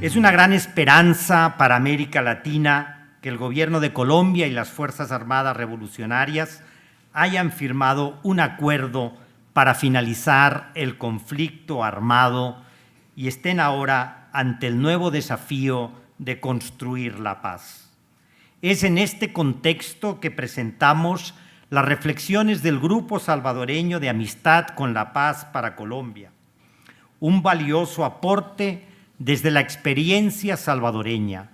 Es una gran esperanza para América Latina que el gobierno de Colombia y las Fuerzas Armadas Revolucionarias hayan firmado un acuerdo para finalizar el conflicto armado y estén ahora ante el nuevo desafío de construir la paz. Es en este contexto que presentamos las reflexiones del Grupo Salvadoreño de Amistad con la Paz para Colombia, un valioso aporte desde la experiencia salvadoreña,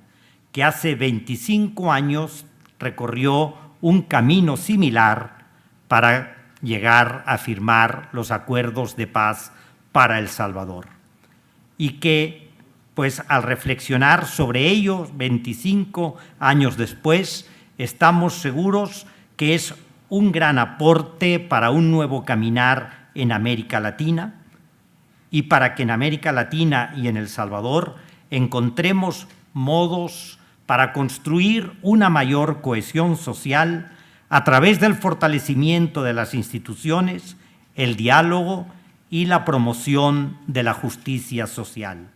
que hace 25 años recorrió un camino similar para llegar a firmar los acuerdos de paz para El Salvador. Y que, pues, al reflexionar sobre ello 25 años después, estamos seguros que es un gran aporte para un nuevo caminar en América Latina, y para que en América Latina y en El Salvador encontremos modos para construir una mayor cohesión social a través del fortalecimiento de las instituciones, el diálogo y la promoción de la justicia social,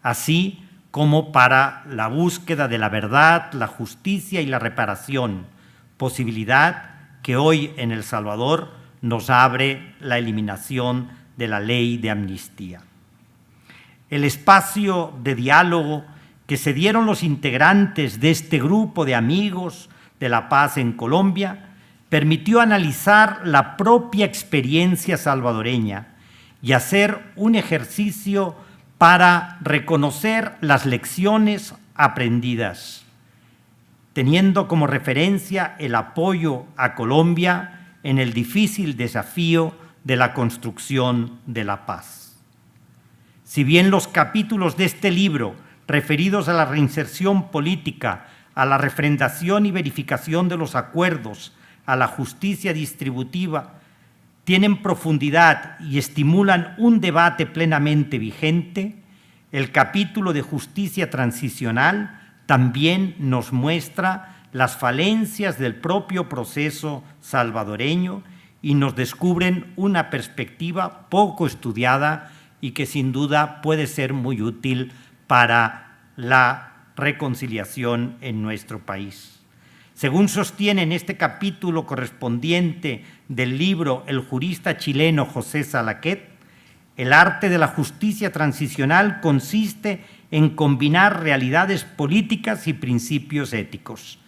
así como para la búsqueda de la verdad, la justicia y la reparación, posibilidad que hoy en El Salvador nos abre la eliminación de la ley de amnistía. El espacio de diálogo que se dieron los integrantes de este grupo de amigos de la paz en Colombia permitió analizar la propia experiencia salvadoreña y hacer un ejercicio para reconocer las lecciones aprendidas, teniendo como referencia el apoyo a Colombia en el difícil desafío de la construcción de la paz. Si bien los capítulos de este libro referidos a la reinserción política, a la refrendación y verificación de los acuerdos, a la justicia distributiva, tienen profundidad y estimulan un debate plenamente vigente, el capítulo de justicia transicional también nos muestra las falencias del propio proceso salvadoreño y nos descubren una perspectiva poco estudiada y que sin duda puede ser muy útil para la reconciliación en nuestro país. Según sostiene en este capítulo correspondiente del libro El jurista chileno José Salaquet, el arte de la justicia transicional consiste en combinar realidades políticas y principios éticos.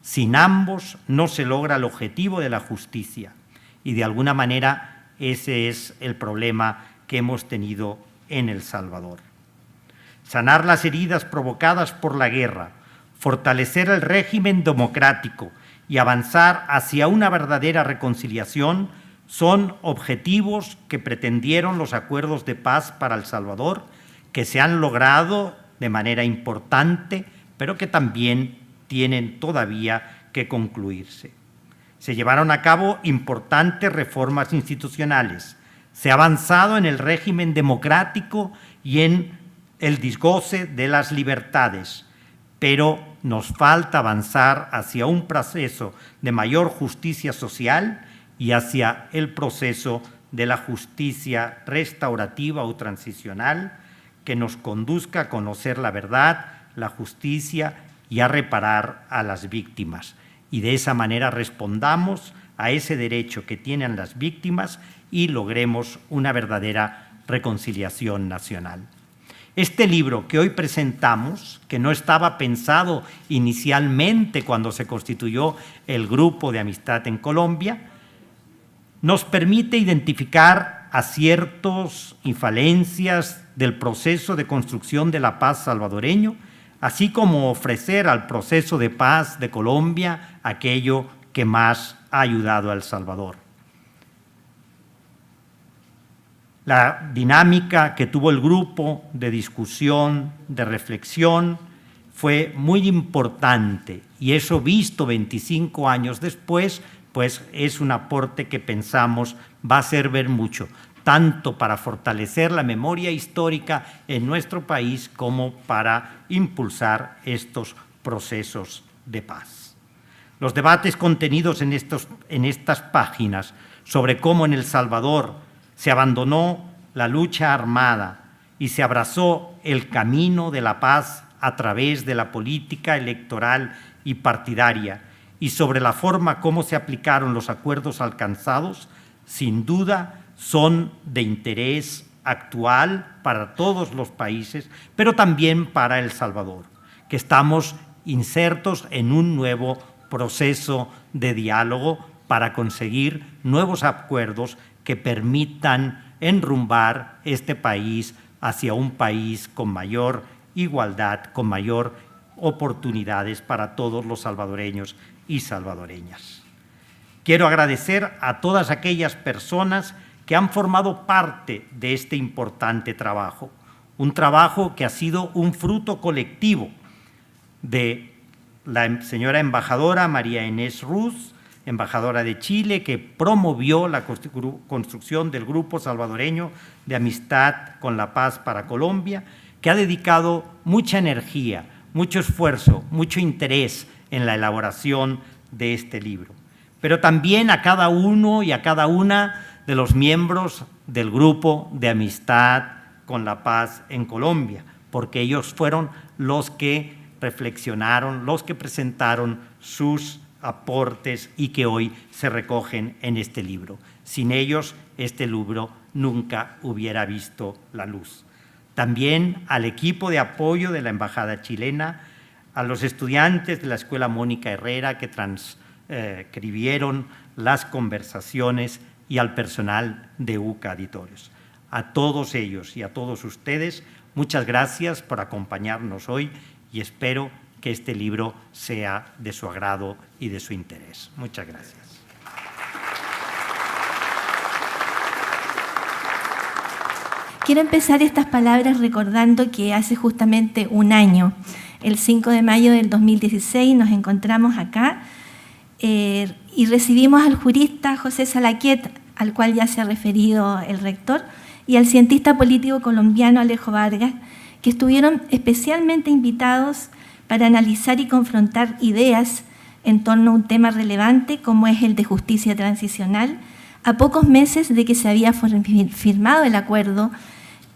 Sin ambos no se logra el objetivo de la justicia. Y de alguna manera ese es el problema que hemos tenido en El Salvador. Sanar las heridas provocadas por la guerra, fortalecer el régimen democrático y avanzar hacia una verdadera reconciliación son objetivos que pretendieron los acuerdos de paz para El Salvador, que se han logrado de manera importante, pero que también tienen todavía que concluirse. Se llevaron a cabo importantes reformas institucionales. Se ha avanzado en el régimen democrático y en el disgoce de las libertades, pero nos falta avanzar hacia un proceso de mayor justicia social y hacia el proceso de la justicia restaurativa o transicional que nos conduzca a conocer la verdad, la justicia y a reparar a las víctimas. Y de esa manera respondamos a ese derecho que tienen las víctimas y logremos una verdadera reconciliación nacional. Este libro que hoy presentamos, que no estaba pensado inicialmente cuando se constituyó el Grupo de Amistad en Colombia, nos permite identificar aciertos y falencias del proceso de construcción de la paz salvadoreño, así como ofrecer al proceso de paz de Colombia aquello que más ha ayudado a El Salvador. La dinámica que tuvo el grupo de discusión, de reflexión, fue muy importante y eso visto 25 años después, pues es un aporte que pensamos va a servir mucho tanto para fortalecer la memoria histórica en nuestro país como para impulsar estos procesos de paz. Los debates contenidos en estas páginas sobre cómo en El Salvador se abandonó la lucha armada y se abrazó el camino de la paz a través de la política electoral y partidaria, y sobre la forma como se aplicaron los acuerdos alcanzados, sin duda son de interés actual para todos los países, pero también para El Salvador, que estamos insertos en un nuevo proceso de diálogo para conseguir nuevos acuerdos que permitan enrumbar este país hacia un país con mayor igualdad, con mayor oportunidades para todos los salvadoreños y salvadoreñas. Quiero agradecer a todas aquellas personas que han formado parte de este importante trabajo, un trabajo que ha sido un fruto colectivo de la señora embajadora María Inés Ruz, embajadora de Chile, que promovió la construcción del Grupo Salvadoreño de Amistad con la Paz para Colombia, que ha dedicado mucha energía, mucho esfuerzo, mucho interés en la elaboración de este libro. Pero también a cada uno y a cada una de los miembros del Grupo de Amistad con la Paz en Colombia, porque ellos fueron los que reflexionaron, los que presentaron sus aportes y que hoy se recogen en este libro. Sin ellos, este libro nunca hubiera visto la luz. También al equipo de apoyo de la Embajada chilena, a los estudiantes de la Escuela Mónica Herrera que transcribieron las conversaciones y al personal de UCA Editores. A todos ellos y a todos ustedes, muchas gracias por acompañarnos hoy y espero que este libro sea de su agrado y de su interés. Muchas gracias. Quiero empezar estas palabras recordando que hace justamente un año, el 5 de mayo del 2016, nos encontramos acá y recibimos al jurista José Salaquet, al cual ya se ha referido el rector, y al cientista político colombiano Alejo Vargas, que estuvieron especialmente invitados para analizar y confrontar ideas en torno a un tema relevante como es el de justicia transicional, a pocos meses de que se había firmado el acuerdo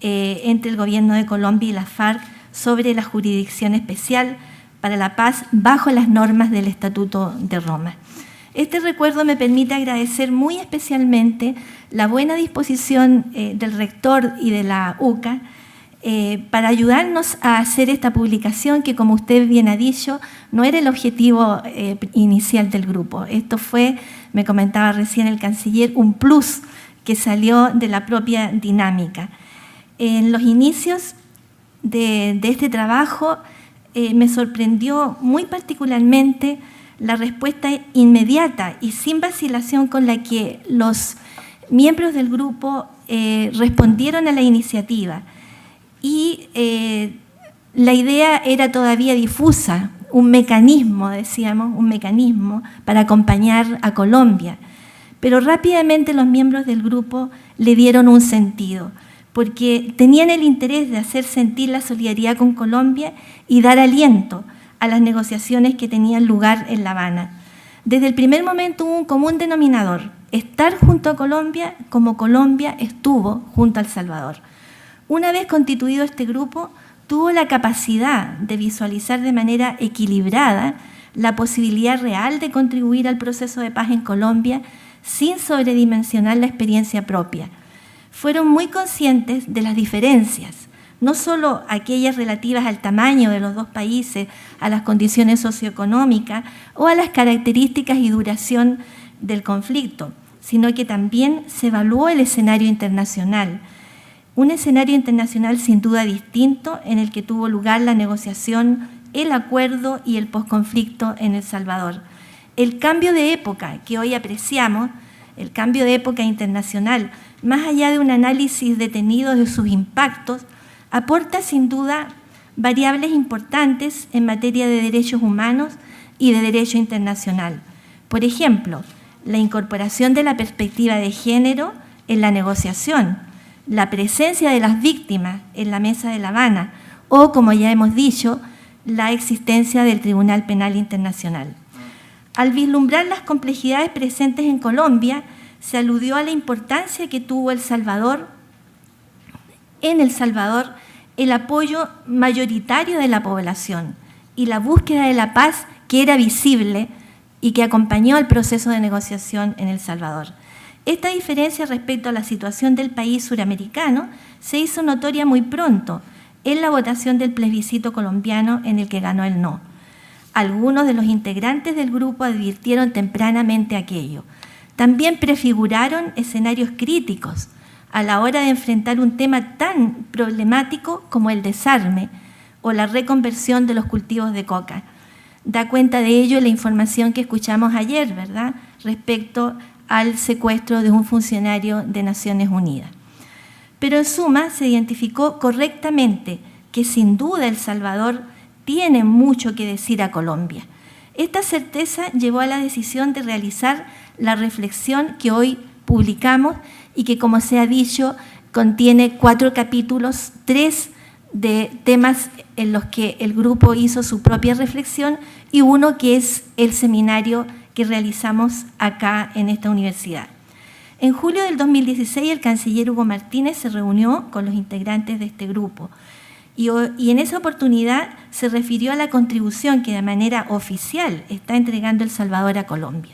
entre el gobierno de Colombia y la FARC sobre la jurisdicción especial para la paz bajo las normas del Estatuto de Roma. Este recuerdo me permite agradecer muy especialmente la buena disposición del rector y de la UCA para ayudarnos a hacer esta publicación que, como usted bien ha dicho, no era el objetivo inicial del grupo. Esto fue, me comentaba recién el canciller, un plus que salió de la propia dinámica. En los inicios de este trabajo me sorprendió muy particularmente la respuesta inmediata y sin vacilación con la que los miembros del grupo respondieron a la iniciativa. Y la idea era todavía difusa, un mecanismo, decíamos, un mecanismo para acompañar a Colombia. Pero rápidamente los miembros del grupo le dieron un sentido, porque tenían el interés de hacer sentir la solidaridad con Colombia y dar aliento a las negociaciones que tenían lugar en La Habana. Desde el primer momento hubo un común denominador: estar junto a Colombia como Colombia estuvo junto a El Salvador. Una vez constituido este grupo, tuvo la capacidad de visualizar de manera equilibrada la posibilidad real de contribuir al proceso de paz en Colombia sin sobredimensionar la experiencia propia. Fueron muy conscientes de las diferencias, no solo aquellas relativas al tamaño de los dos países, a las condiciones socioeconómicas o a las características y duración del conflicto, sino que también se evaluó el escenario internacional. Un escenario internacional sin duda distinto en el que tuvo lugar la negociación, el acuerdo y el posconflicto en El Salvador. El cambio de época que hoy apreciamos, el cambio de época internacional, más allá de un análisis detenido de sus impactos, aporta sin duda variables importantes en materia de derechos humanos y de derecho internacional. Por ejemplo, la incorporación de la perspectiva de género en la negociación, la presencia de las víctimas en la mesa de La Habana o, como ya hemos dicho, la existencia del Tribunal Penal Internacional. Al vislumbrar las complejidades presentes en Colombia, se aludió a la importancia que tuvo en El Salvador, el apoyo mayoritario de la población y la búsqueda de la paz que era visible y que acompañó al proceso de negociación en El Salvador. Esta diferencia respecto a la situación del país suramericano se hizo notoria muy pronto en la votación del plebiscito colombiano en el que ganó el no. Algunos de los integrantes del grupo advirtieron tempranamente aquello. También prefiguraron escenarios críticos a la hora de enfrentar un tema tan problemático como el desarme o la reconversión de los cultivos de coca. Da cuenta de ello la información que escuchamos ayer, ¿verdad?, respecto al secuestro de un funcionario de Naciones Unidas. Pero en suma se identificó correctamente que sin duda El Salvador tiene mucho que decir a Colombia. Esta certeza llevó a la decisión de realizar la reflexión que hoy publicamos y que, como se ha dicho, contiene 4 capítulos, 3 de temas en los que el grupo hizo su propia reflexión y uno que es el seminario que realizamos acá en esta universidad. En julio del 2016, el canciller Hugo Martínez se reunió con los integrantes de este grupo y en esa oportunidad se refirió a la contribución que de manera oficial está entregando El Salvador a Colombia.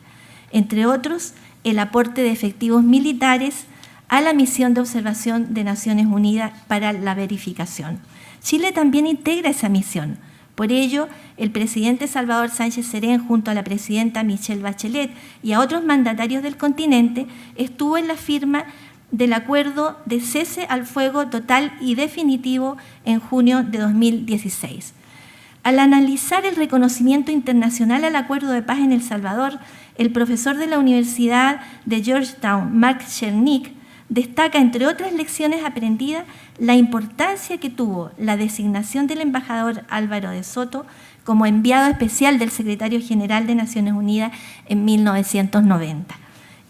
Entre otros, el aporte de efectivos militares a la misión de observación de Naciones Unidas para la verificación. Chile también integra esa misión. Por ello, el presidente Salvador Sánchez Serén, junto a la presidenta Michelle Bachelet y a otros mandatarios del continente, estuvo en la firma del acuerdo de cese al fuego total y definitivo en junio de 2016. Al analizar el reconocimiento internacional al acuerdo de paz en El Salvador, el profesor de la Universidad de Georgetown, Mark Chernick, destaca, entre otras lecciones aprendidas, la importancia que tuvo la designación del embajador Álvaro de Soto como enviado especial del secretario general de Naciones Unidas en 1990.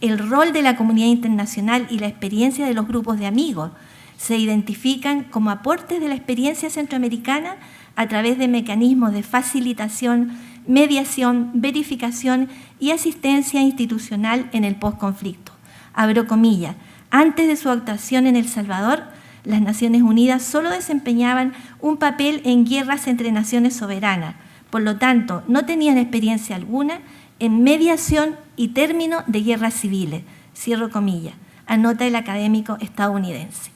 El rol de la comunidad internacional y la experiencia de los grupos de amigos se identifican como aportes de la experiencia centroamericana a través de mecanismos de facilitación, mediación, verificación y asistencia institucional en el posconflicto. Abro comillas. Antes de su actuación en El Salvador, las Naciones Unidas solo desempeñaban un papel en guerras entre naciones soberanas. Por lo tanto, no tenían experiencia alguna en mediación y término de guerras civiles. Cierro comillas, anota el académico estadounidense.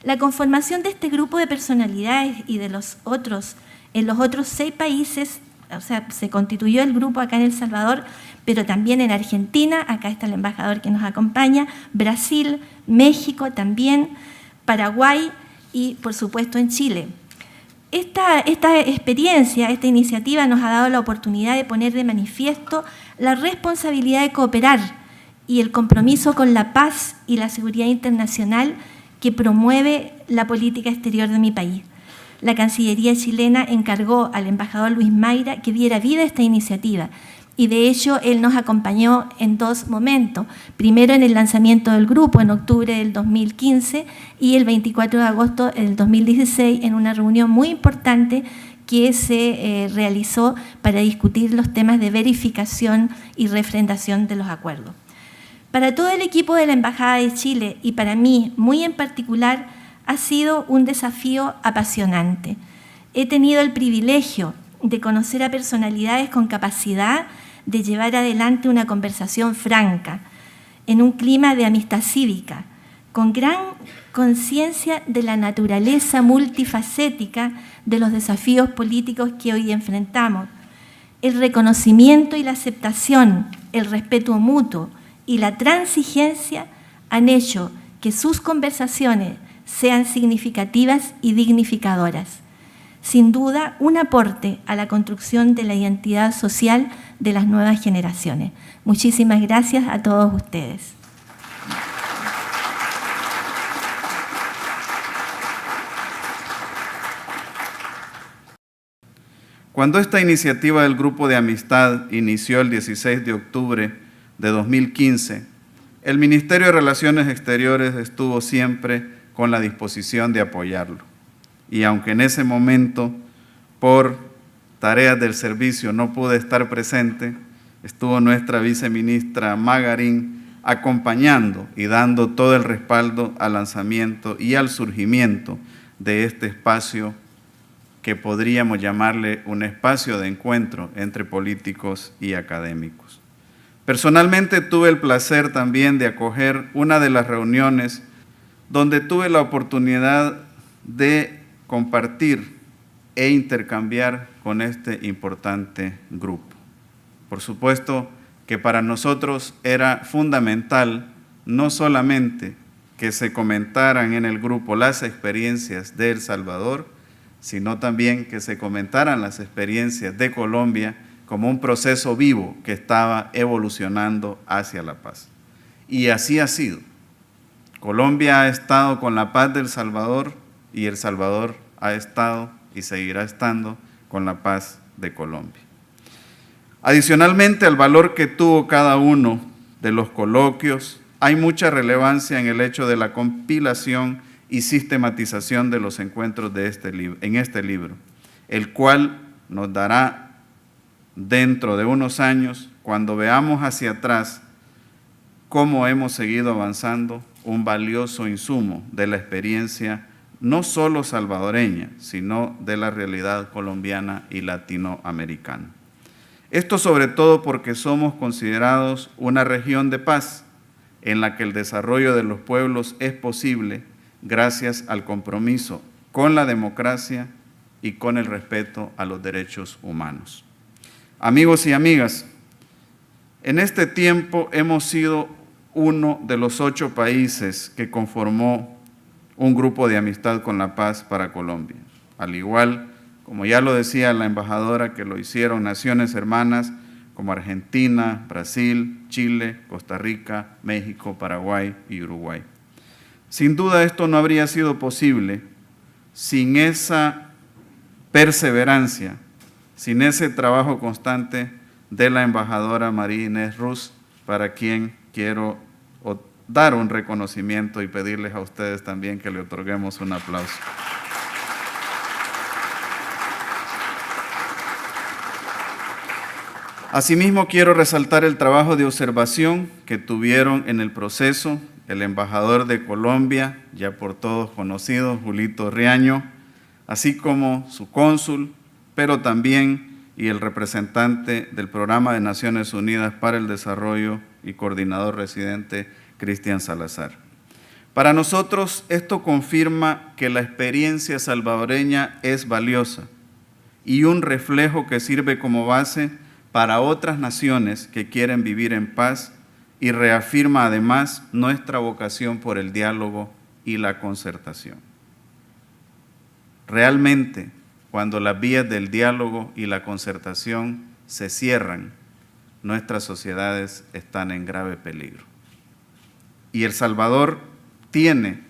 La conformación de este grupo de personalidades y de los otros, en los otros 6 países, o sea, se constituyó el grupo acá en El Salvador, pero también en Argentina, acá está el embajador que nos acompaña, Brasil, México también, Paraguay y, por supuesto, en Chile. Esta experiencia, esta iniciativa nos ha dado la oportunidad de poner de manifiesto la responsabilidad de cooperar y el compromiso con la paz y la seguridad internacional que promueve la política exterior de mi país. La Cancillería chilena encargó al embajador Luis Mayra que diera vida a esta iniciativa y de hecho él nos acompañó en 2 momentos, primero en el lanzamiento del grupo en octubre del 2015 y el 24 de agosto del 2016 en una reunión muy importante que se realizó para discutir los temas de verificación y refrendación de los acuerdos. Para todo el equipo de la Embajada de Chile y para mí muy en particular ha sido un desafío apasionante. He tenido el privilegio de conocer a personalidades con capacidad de llevar adelante una conversación franca, en un clima de amistad cívica, con gran conciencia de la naturaleza multifacética de los desafíos políticos que hoy enfrentamos. El reconocimiento y la aceptación, el respeto mutuo y la transigencia han hecho que sus conversaciones sean significativas y dignificadoras. Sin duda, un aporte a la construcción de la identidad social de las nuevas generaciones. Muchísimas gracias a todos ustedes. Cuando esta iniciativa del Grupo de Amistad inició el 16 de octubre de 2015, el Ministerio de Relaciones Exteriores estuvo siempre con la disposición de apoyarlo. Y aunque en ese momento, por tareas del servicio, no pude estar presente, estuvo nuestra viceministra Magarín acompañando y dando todo el respaldo al lanzamiento y al surgimiento de este espacio que podríamos llamarle un espacio de encuentro entre políticos y académicos. Personalmente tuve el placer también de acoger una de las reuniones donde tuve la oportunidad de compartir e intercambiar con este importante grupo. Por supuesto que para nosotros era fundamental no solamente que se comentaran en el grupo las experiencias de El Salvador, sino también que se comentaran las experiencias de Colombia como un proceso vivo que estaba evolucionando hacia la paz. Y así ha sido. Colombia ha estado con la paz de El Salvador y El Salvador ha estado y seguirá estando con la paz de Colombia. Adicionalmente al valor que tuvo cada uno de los coloquios, hay mucha relevancia en el hecho de la compilación y sistematización de los encuentros en este libro, el cual nos dará dentro de unos años, cuando veamos hacia atrás cómo hemos seguido avanzando, un valioso insumo de la experiencia no solo salvadoreña, sino de la realidad colombiana y latinoamericana. Esto sobre todo porque somos considerados una región de paz en la que el desarrollo de los pueblos es posible gracias al compromiso con la democracia y con el respeto a los derechos humanos. Amigos y amigas, en este tiempo hemos sido uno de los 8 países que conformó un grupo de amistad con la paz para Colombia. Al igual, como ya lo decía la embajadora, que lo hicieron naciones hermanas como Argentina, Brasil, Chile, Costa Rica, México, Paraguay y Uruguay. Sin duda esto no habría sido posible sin esa perseverancia, sin ese trabajo constante de la embajadora María Inés Ruz, para quien quiero dar un reconocimiento y pedirles a ustedes también que le otorguemos un aplauso. Asimismo, quiero resaltar el trabajo de observación que tuvieron en el proceso el embajador de Colombia, ya por todos conocido, Julito Riaño, así como su cónsul, pero también y el representante del Programa de Naciones Unidas para el Desarrollo y coordinador residente, Cristian Salazar. Para nosotros esto confirma que la experiencia salvadoreña es valiosa y un reflejo que sirve como base para otras naciones que quieren vivir en paz y reafirma además nuestra vocación por el diálogo y la concertación. Realmente, cuando las vías del diálogo y la concertación se cierran, nuestras sociedades están en grave peligro. Y El Salvador tiene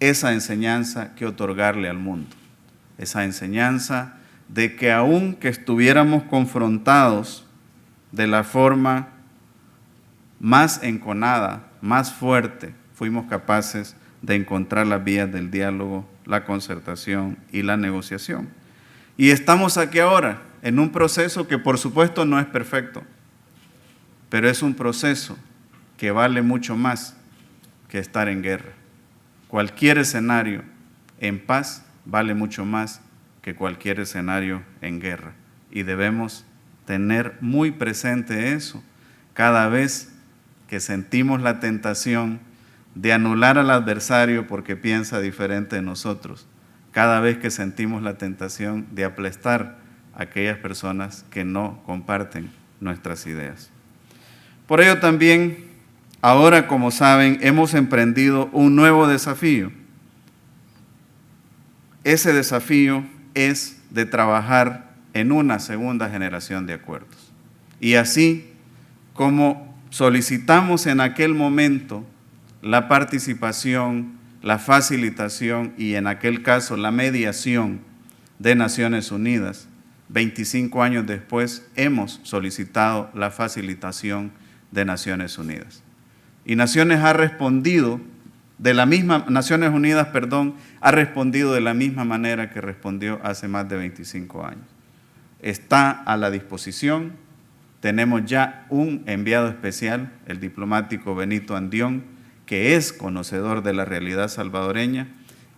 esa enseñanza que otorgarle al mundo, esa enseñanza de que aun que estuviéramos confrontados de la forma más enconada, más fuerte, fuimos capaces de encontrar las vías del diálogo, la concertación y la negociación. Y estamos aquí ahora en un proceso que por supuesto no es perfecto, pero es un proceso que vale mucho más que estar en guerra. Cualquier escenario en paz vale mucho más que cualquier escenario en guerra. Y debemos tener muy presente eso cada vez que sentimos la tentación de anular al adversario porque piensa diferente de nosotros, cada vez que sentimos la tentación de aplastar a aquellas personas que no comparten nuestras ideas. Por ello también, ahora, como saben, hemos emprendido un nuevo desafío. Ese desafío es de trabajar en una segunda generación de acuerdos. Y así como solicitamos en aquel momento la participación, la facilitación y en aquel caso la mediación de Naciones Unidas, 25 años después hemos solicitado la facilitación de Naciones Unidas. Y Naciones ha respondido Naciones Unidas, ha respondido de la misma manera que respondió hace más de 25 años. Está a la disposición. Tenemos ya un enviado especial, el diplomático Benito Andión, que es conocedor de la realidad salvadoreña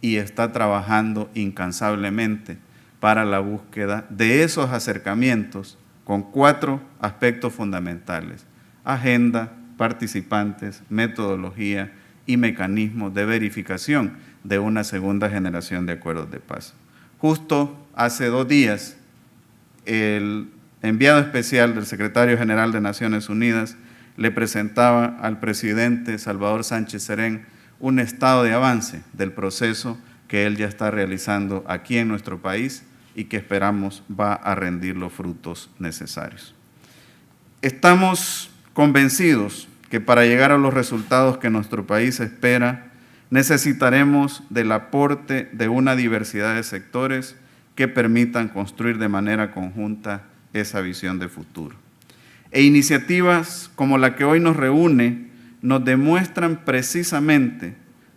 y está trabajando incansablemente para la búsqueda de esos acercamientos con 4 aspectos fundamentales: agenda, participantes, metodología y mecanismos de verificación de una segunda generación de acuerdos de paz. Justo hace 2 días, el enviado especial del secretario general de Naciones Unidas le presentaba al presidente Salvador Sánchez Serén un estado de avance del proceso que él ya está realizando aquí en nuestro país y que esperamos va a rendir los frutos necesarios. Estamos convencidos que para llegar a los resultados que nuestro país espera, necesitaremos del aporte de una diversidad de sectores que permitan construir de manera conjunta esa visión de futuro. E iniciativas como la que hoy nos reúne nos demuestran precisamente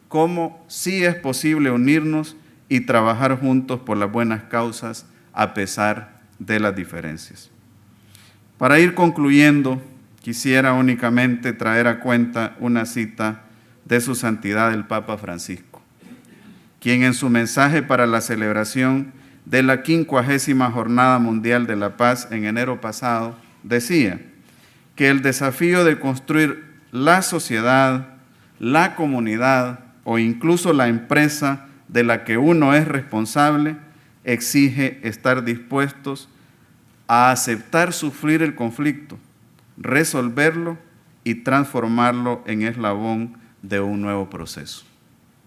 cómo sí es posible unirnos y trabajar juntos por las buenas causas a pesar de las diferencias. Para ir concluyendo, quisiera únicamente traer a cuenta una cita de Su Santidad el Papa Francisco, quien en su mensaje para la celebración de la 50ª Jornada Mundial de la Paz en enero pasado, decía que el desafío de construir la sociedad, la comunidad o incluso la empresa de la que uno es responsable exige estar dispuestos a aceptar sufrir el conflicto, resolverlo y transformarlo en eslabón de un nuevo proceso.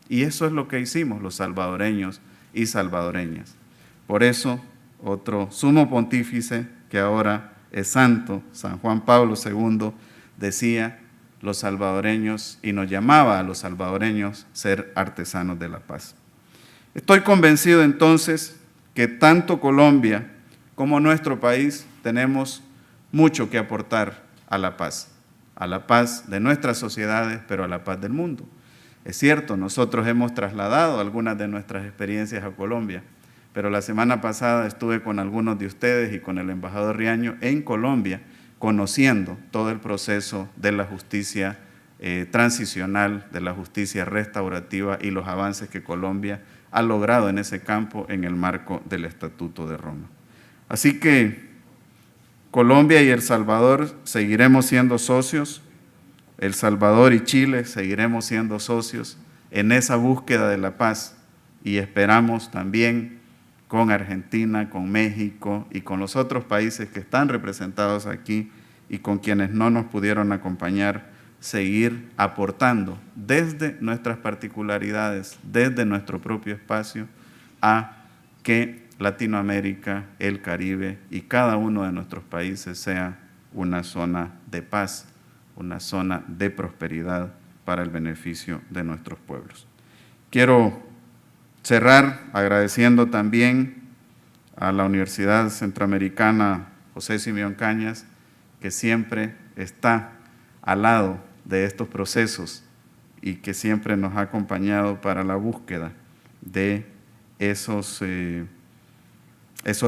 Y eso es lo que hicimos los salvadoreños y salvadoreñas. Por eso, otro sumo pontífice que ahora es santo, San Juan Pablo II, decía los salvadoreños y nos llamaba a los salvadoreños ser artesanos de la paz. Estoy convencido entonces que tanto Colombia como nuestro país tenemos mucho que aportar a la paz de nuestras sociedades, pero a la paz del mundo. Es cierto, nosotros hemos trasladado algunas de nuestras experiencias a Colombia, pero la semana pasada estuve con algunos de ustedes y con el embajador Riaño en Colombia, conociendo todo el proceso de la justicia transicional, de la justicia restaurativa y los avances que Colombia ha logrado en ese campo en el marco del Estatuto de Roma. Así que Colombia y El Salvador seguiremos siendo socios, El Salvador y Chile seguiremos siendo socios en esa búsqueda de la paz y esperamos también con Argentina, con México y con los otros países que están representados aquí y con quienes no nos pudieron acompañar, seguir aportando desde nuestras particularidades, desde nuestro propio espacio, a que Latinoamérica, el Caribe y cada uno de nuestros países sea una zona de paz, una zona de prosperidad para el beneficio de nuestros pueblos. Quiero cerrar agradeciendo también a la Universidad Centroamericana José Simeón Cañas, que siempre está al lado de estos procesos y que siempre nos ha acompañado para la búsqueda de esos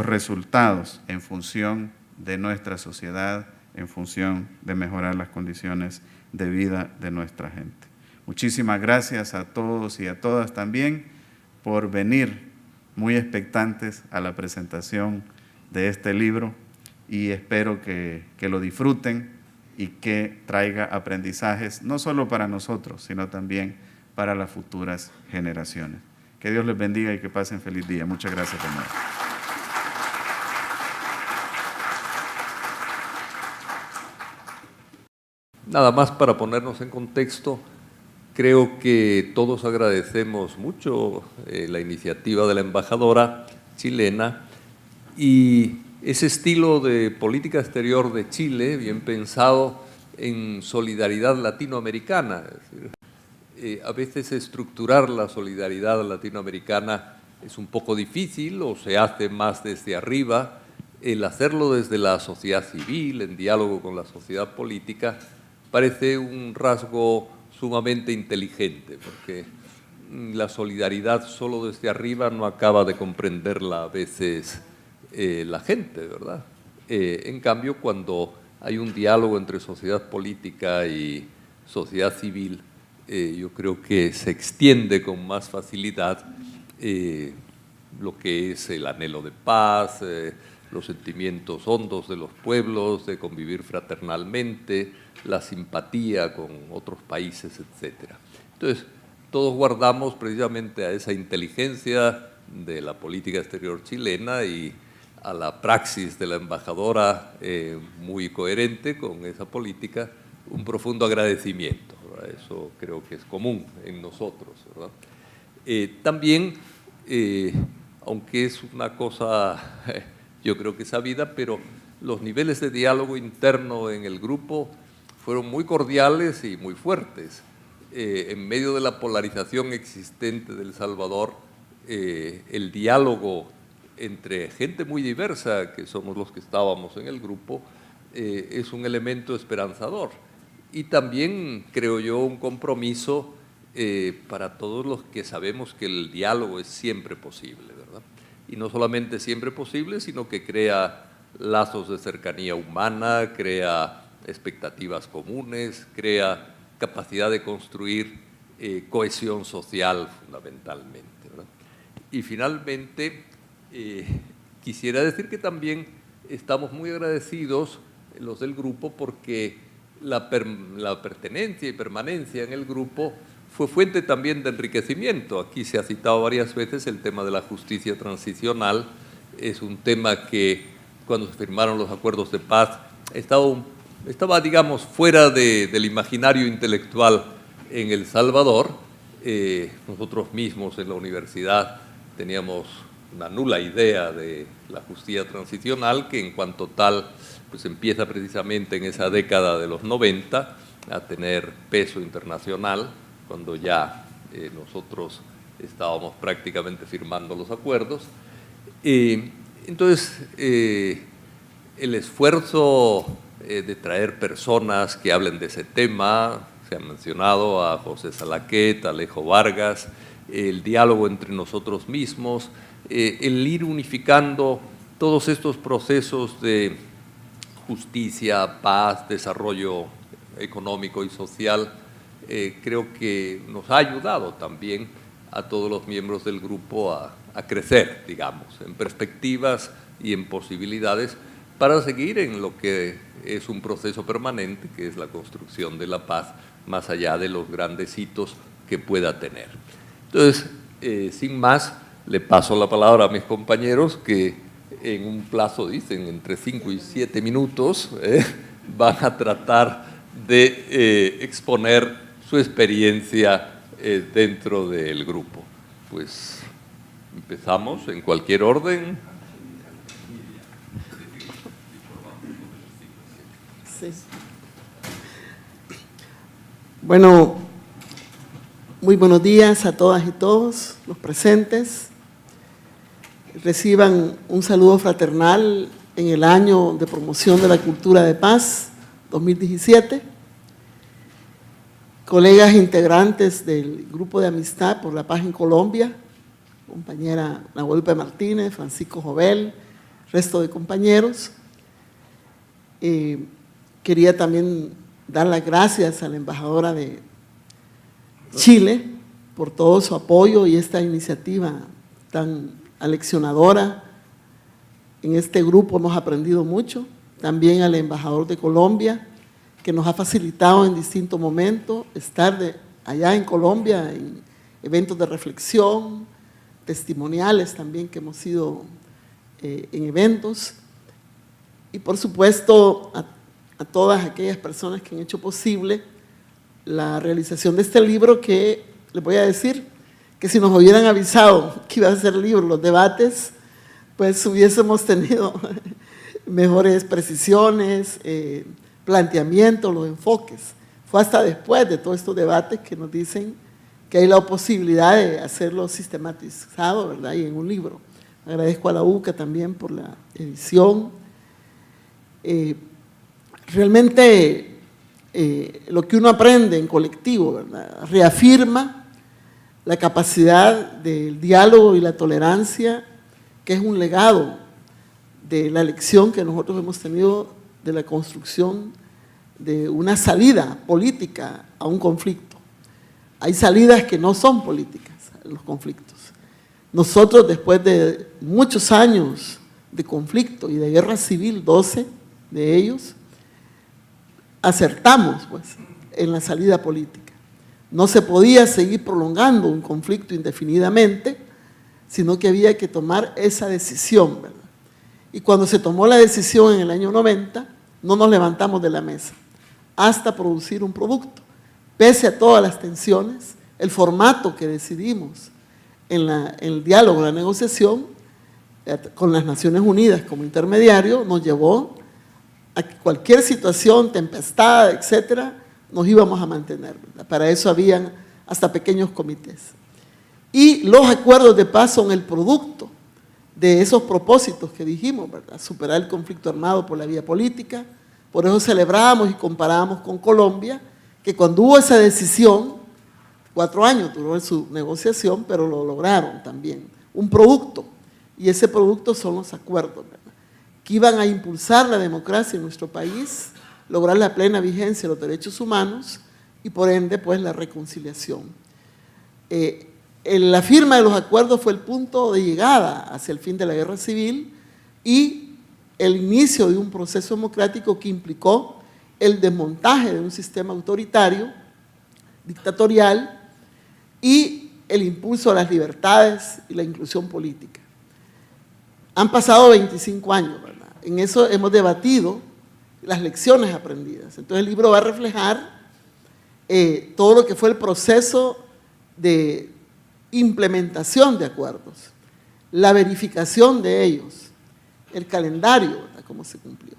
resultados en función de nuestra sociedad, en función de mejorar las condiciones de vida de nuestra gente. Muchísimas gracias a todos y a todas también por venir muy expectantes a la presentación de este libro y espero que lo disfruten y que traiga aprendizajes no solo para nosotros, sino también para las futuras generaciones. Que Dios les bendiga y que pasen feliz día. Muchas gracias, hermano. Nada más para ponernos en contexto, creo que todos agradecemos mucho la iniciativa de la embajadora chilena y ese estilo de política exterior de Chile, bien pensado en solidaridad latinoamericana. Es decir, a veces estructurar la solidaridad latinoamericana es un poco difícil o se hace más desde arriba. El hacerlo desde la sociedad civil, en diálogo con la sociedad política, parece un rasgo sumamente inteligente, porque la solidaridad solo desde arriba no acaba de comprenderla a veces la gente, ¿verdad? En cambio, cuando hay un diálogo entre sociedad política y sociedad civil, yo creo que se extiende con más facilidad lo que es el anhelo de paz, los sentimientos hondos de los pueblos, de convivir fraternalmente, la simpatía con otros países, etc. Entonces, todos guardamos precisamente a esa inteligencia de la política exterior chilena y a la praxis de la embajadora muy coherente con esa política, un profundo agradecimiento, ¿verdad? Eso creo que es común en nosotros, ¿verdad? También, aunque es una cosa, yo creo que sabida, pero los niveles de diálogo interno en el grupo fueron muy cordiales y muy fuertes. En medio de la polarización existente de El Salvador, el diálogo entre gente muy diversa, que somos los que estábamos en el grupo, es un elemento esperanzador. Y también, creo yo, un compromiso para todos los que sabemos que el diálogo es siempre posible, ¿verdad? Y no solamente siempre posible, sino que crea lazos de cercanía humana, crea expectativas comunes, crea capacidad de construir cohesión social fundamentalmente, ¿verdad? Y finalmente, quisiera decir que también estamos muy agradecidos los del grupo porque la pertenencia y permanencia en el grupo fue fuente también de enriquecimiento. Aquí se ha citado varias veces el tema de la justicia transicional. Es un tema que cuando se firmaron los acuerdos de paz estaba digamos, fuera del imaginario intelectual en El Salvador. Nosotros mismos en la universidad teníamos una nula idea de la justicia transicional, que en cuanto tal pues empieza precisamente en esa década de los 90 a tener peso internacional, cuando ya nosotros estábamos prácticamente firmando los acuerdos. Entonces, el esfuerzo de traer personas que hablen de ese tema, se ha mencionado a José Salaquet, a Alejo Vargas, el diálogo entre nosotros mismos, el ir unificando todos estos procesos de justicia, paz, desarrollo económico y social, creo que nos ha ayudado también a todos los miembros del grupo a crecer, digamos, en perspectivas y en posibilidades para seguir en lo que es un proceso permanente, que es la construcción de la paz, más allá de los grandes hitos que pueda tener. Entonces, sin más, le paso la palabra a mis compañeros que en un plazo, dicen, entre 5 y 7 minutos, van a tratar de exponer su experiencia dentro del grupo. Pues empezamos en cualquier orden. Sí. Bueno, muy buenos días a todas y todos los presentes. Reciban un saludo fraternal en el año de promoción de la cultura de paz 2017. Colegas integrantes del Grupo de Amistad por la Paz en Colombia, compañera Nahuelpe Martínez, Francisco Jovel, resto de compañeros. Quería también dar las gracias a la embajadora de Chile por todo su apoyo y esta iniciativa tan aleccionadora. En este grupo hemos aprendido mucho. También al embajador de Colombia, que nos ha facilitado en distintos momentos estar allá en Colombia en eventos de reflexión, testimoniales también que hemos ido en eventos. Y por supuesto a todas aquellas personas que han hecho posible la realización de este libro, que les voy a decir que si nos hubieran avisado que iba a ser libro, los debates, pues hubiésemos tenido mejores precisiones, planteamientos, los enfoques. Fue hasta después de todos estos debates que nos dicen que hay la posibilidad de hacerlo sistematizado, ¿verdad? Y en un libro. Agradezco a la UCA también por la edición. Realmente lo que uno aprende en colectivo, ¿verdad? Reafirma la capacidad del diálogo y la tolerancia, que es un legado de la lección que nosotros hemos tenido de la construcción de una salida política a un conflicto. Hay salidas que no son políticas en los conflictos. Nosotros, después de muchos años de conflicto y de guerra civil, 12 de ellos, acertamos pues, en la salida política. No se podía seguir prolongando un conflicto indefinidamente, sino que había que tomar esa decisión, ¿verdad? Y cuando se tomó la decisión en el año 90, no nos levantamos de la mesa hasta producir un producto. Pese a todas las tensiones, el formato que decidimos en el diálogo, en la negociación, con las Naciones Unidas como intermediario, nos llevó a que cualquier situación, tempestad, etcétera, nos íbamos a mantener, ¿verdad? Para eso habían hasta pequeños comités. Y los acuerdos de paz son el producto de esos propósitos que dijimos, ¿verdad? Superar el conflicto armado por la vía política. Por eso celebramos y comparamos con Colombia, que cuando hubo esa decisión, 4 años duró su negociación, pero lo lograron también, un producto. Y ese producto son los acuerdos, ¿verdad? Que iban a impulsar la democracia en nuestro país, lograr la plena vigencia de los derechos humanos y por ende pues la reconciliación. La firma de los acuerdos fue el punto de llegada hacia el fin de la guerra civil y el inicio de un proceso democrático que implicó el desmontaje de un sistema autoritario, dictatorial y el impulso a las libertades y la inclusión política. Han pasado 25 años, ¿verdad? En eso hemos debatido las lecciones aprendidas. Entonces el libro va a reflejar todo lo que fue el proceso de implementación de acuerdos, la verificación de ellos, el calendario, ¿verdad? Cómo se cumplió.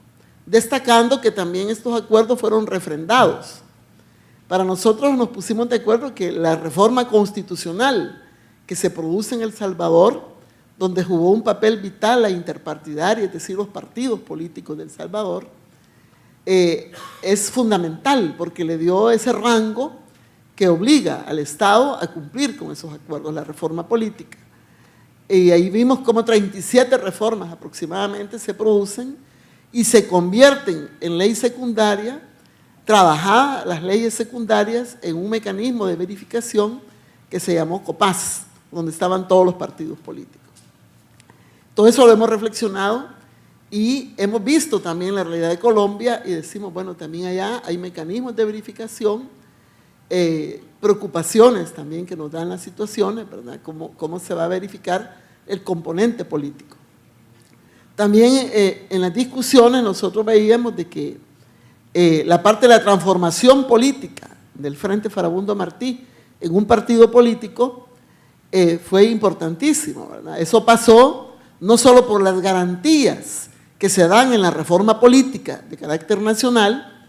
Destacando que también estos acuerdos fueron refrendados. Para nosotros nos pusimos de acuerdo que la reforma constitucional que se produce en El Salvador, donde jugó un papel vital la interpartidaria, es decir, los partidos políticos de El Salvador, es fundamental porque le dio ese rango que obliga al Estado a cumplir con esos acuerdos, la reforma política. Y ahí vimos cómo 37 reformas aproximadamente se producen y se convierten en ley secundaria, trabajadas las leyes secundarias en un mecanismo de verificación que se llamó COPAS, donde estaban todos los partidos políticos. Todo eso lo hemos reflexionado y hemos visto también la realidad de Colombia y decimos, bueno, también allá hay mecanismos de verificación, preocupaciones también que nos dan las situaciones, ¿verdad? Cómo se va a verificar el componente político. También en las discusiones nosotros veíamos de que la parte de la transformación política del Frente Farabundo Martí en un partido político fue importantísimo, ¿verdad? Eso pasó no solo por las garantías que se dan en la reforma política de carácter nacional,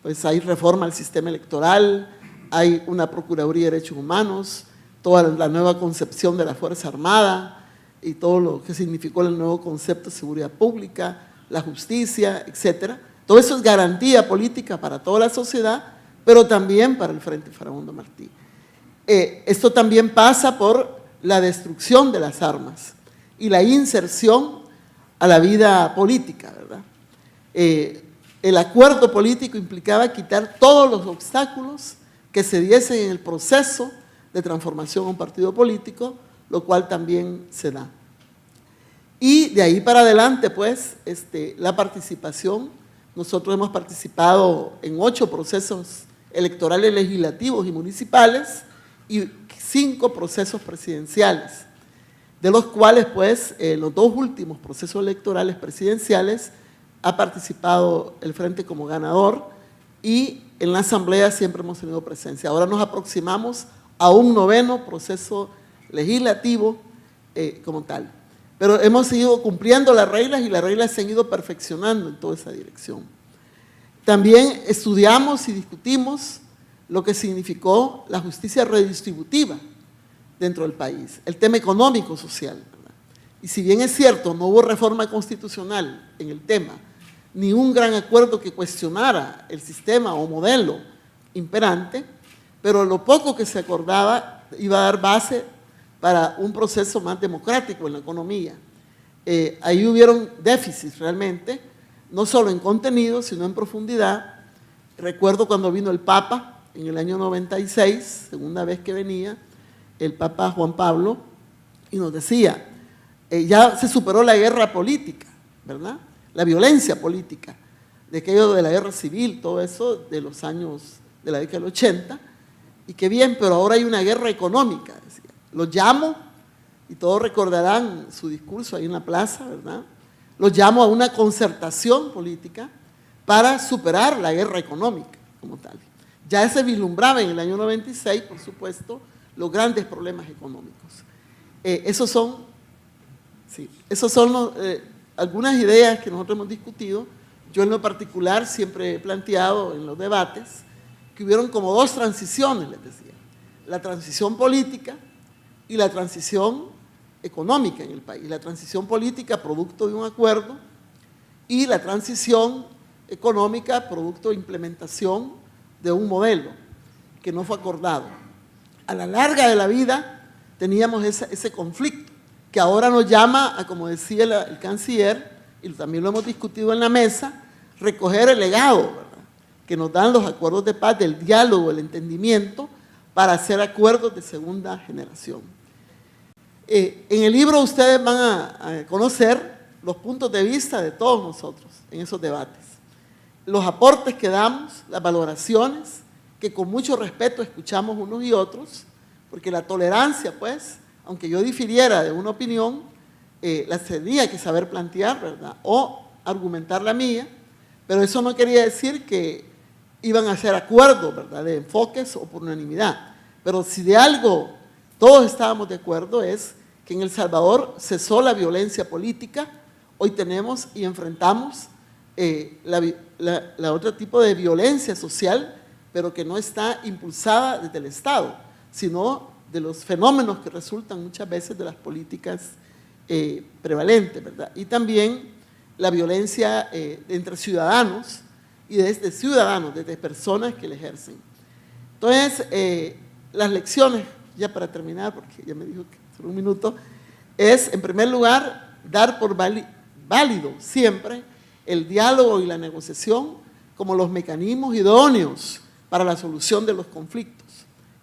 pues hay reforma al sistema electoral, hay una Procuraduría de Derechos Humanos, toda la nueva concepción de la Fuerza Armada y todo lo que significó el nuevo concepto de seguridad pública, la justicia, etcétera. Todo eso es garantía política para toda la sociedad, pero también para el Frente Farabundo Martí. Esto también pasa por la destrucción de las armas y la inserción a la vida política, ¿verdad? El acuerdo político implicaba quitar todos los obstáculos que se diesen en el proceso de transformación a un partido político, lo cual también se da. Y de ahí para adelante, pues, la participación, nosotros hemos participado en 8 procesos electorales legislativos y municipales y 5 procesos presidenciales, de los cuales, pues, los 2 últimos procesos electorales presidenciales ha participado el Frente como ganador y en la Asamblea siempre hemos tenido presencia. Ahora nos aproximamos a un 9º proceso legislativo como tal. Pero hemos seguido cumpliendo las reglas y las reglas se han ido perfeccionando en toda esa dirección. También estudiamos y discutimos lo que significó la justicia redistributiva dentro del país, el tema económico-social, ¿verdad? Y si bien es cierto, no hubo reforma constitucional en el tema, ni un gran acuerdo que cuestionara el sistema o modelo imperante, pero lo poco que se acordaba iba a dar base para un proceso más democrático en la economía. Ahí hubieron déficits realmente, no solo en contenido, sino en profundidad. Recuerdo cuando vino el Papa en el año 96, segunda vez que venía, el Papa Juan Pablo, y nos decía, ya se superó la guerra política, ¿verdad? La violencia política, de aquello de la guerra civil, todo eso de los años de la década del 80, y qué bien, pero ahora hay una guerra económica, decía. Los llamo, y todos recordarán su discurso ahí en la plaza, ¿verdad? Los llamo a una concertación política para superar la guerra económica como tal. Ya se vislumbraba en el año 96, por supuesto, los grandes problemas económicos. Esos son algunas ideas que nosotros hemos discutido. Yo en lo particular siempre he planteado en los debates que hubieron como dos transiciones, les decía. La transición política y la transición económica en el país. La transición política producto de un acuerdo y la transición económica producto de implementación de un modelo que no fue acordado. A la larga de la vida teníamos ese conflicto que ahora nos llama a, como decía el canciller, y también lo hemos discutido en la mesa, recoger el legado, ¿verdad?, que nos dan los acuerdos de paz, del diálogo, el entendimiento, para hacer acuerdos de segunda generación. En el libro ustedes van a conocer los puntos de vista de todos nosotros en esos debates, los aportes que damos, las valoraciones que con mucho respeto escuchamos unos y otros, porque la tolerancia, pues, aunque yo difiriera de una opinión, la tenía que saber plantear, ¿verdad?, o argumentar la mía, pero eso no quería decir que iban a hacer acuerdos, ¿verdad?, de enfoques o por unanimidad. Pero si de algo todos estábamos de acuerdo es que en El Salvador cesó la violencia política. Hoy tenemos y enfrentamos la otro tipo de violencia social, pero que no está impulsada desde el Estado, sino de los fenómenos que resultan muchas veces de las políticas prevalentes, ¿verdad? Y también la violencia entre ciudadanos y desde ciudadanos, desde personas que la ejercen. Entonces, las lecciones, ya para terminar, porque ya me dijo que solo un minuto, es, en primer lugar, dar por válido siempre el diálogo y la negociación como los mecanismos idóneos para la solución de los conflictos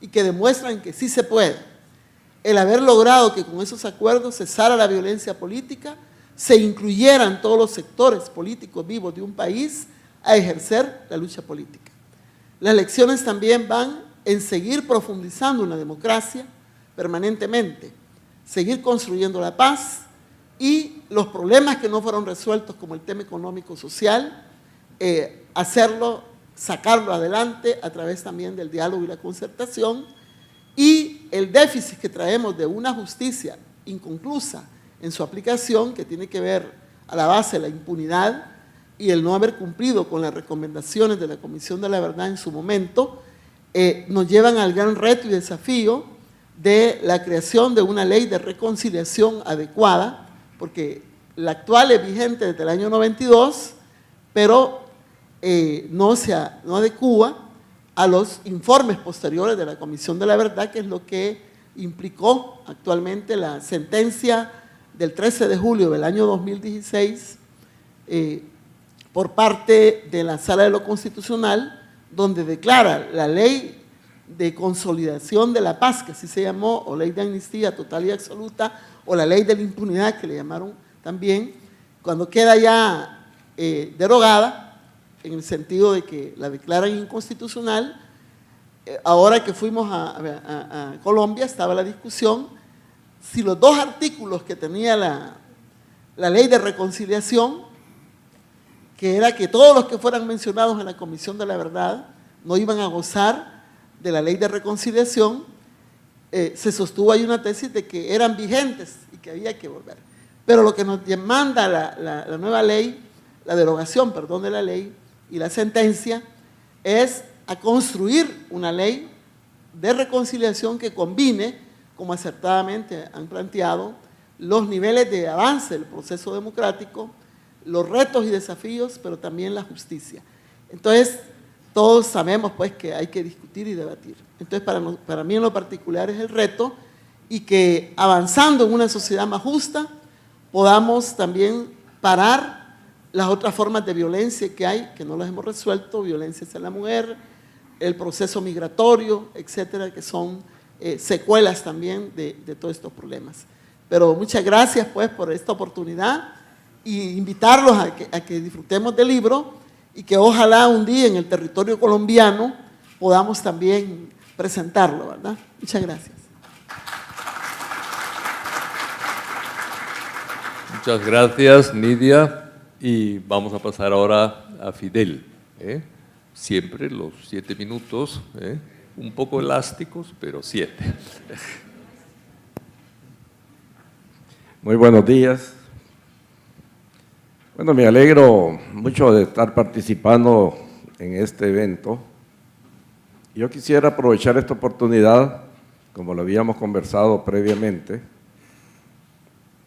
y que demuestran que sí se puede. El haber logrado que con esos acuerdos cesara la violencia política, se incluyeran todos los sectores políticos vivos de un país a ejercer la lucha política. Las lecciones también van en seguir profundizando una democracia permanentemente, seguir construyendo la paz y los problemas que no fueron resueltos, como el tema económico-social, sacarlo adelante a través también del diálogo y la concertación, y el déficit que traemos de una justicia inconclusa en su aplicación, que tiene que ver a la base de la impunidad y el no haber cumplido con las recomendaciones de la Comisión de la Verdad en su momento, nos llevan al gran reto y desafío de la creación de una ley de reconciliación adecuada, porque la actual es vigente desde el año 92, pero no adecúa a los informes posteriores de la Comisión de la Verdad, que es lo que implicó actualmente la sentencia del 13 de julio del año 2016 por parte de la Sala de lo Constitucional, donde declara la ley de consolidación de la paz, que así se llamó, o ley de amnistía total y absoluta, o la ley de la impunidad, que le llamaron también, cuando queda ya derogada, en el sentido de que la declaran inconstitucional. Ahora que fuimos a Colombia, estaba la discusión si los dos artículos que tenía la ley de reconciliación, que era que todos los que fueran mencionados en la Comisión de la Verdad no iban a gozar de la ley de reconciliación, se sostuvo ahí una tesis de que eran vigentes y que había que volver. Pero lo que nos demanda la nueva ley, la derogación, perdón, de la ley y la sentencia, es a construir una ley de reconciliación que combine, como acertadamente han planteado, los niveles de avance del proceso democrático, los retos y desafíos, pero también la justicia. Entonces, todos sabemos pues que hay que discutir y debatir. Entonces, para mí en lo particular es el reto, y que avanzando en una sociedad más justa, podamos también parar las otras formas de violencia que hay, que no las hemos resuelto, violencia hacia la mujer, el proceso migratorio, etcétera, que son secuelas también de todos estos problemas. Pero muchas gracias pues por esta oportunidad, y invitarlos a que disfrutemos del libro, y que ojalá un día en el territorio colombiano podamos también presentarlo, ¿verdad? Muchas gracias. Muchas gracias, Nidia, y vamos a pasar ahora a Fidel. Siempre los 7 minutos, un poco elásticos, pero 7. Muy buenos días. Bueno, me alegro mucho de estar participando en este evento. Yo quisiera aprovechar esta oportunidad, como lo habíamos conversado previamente,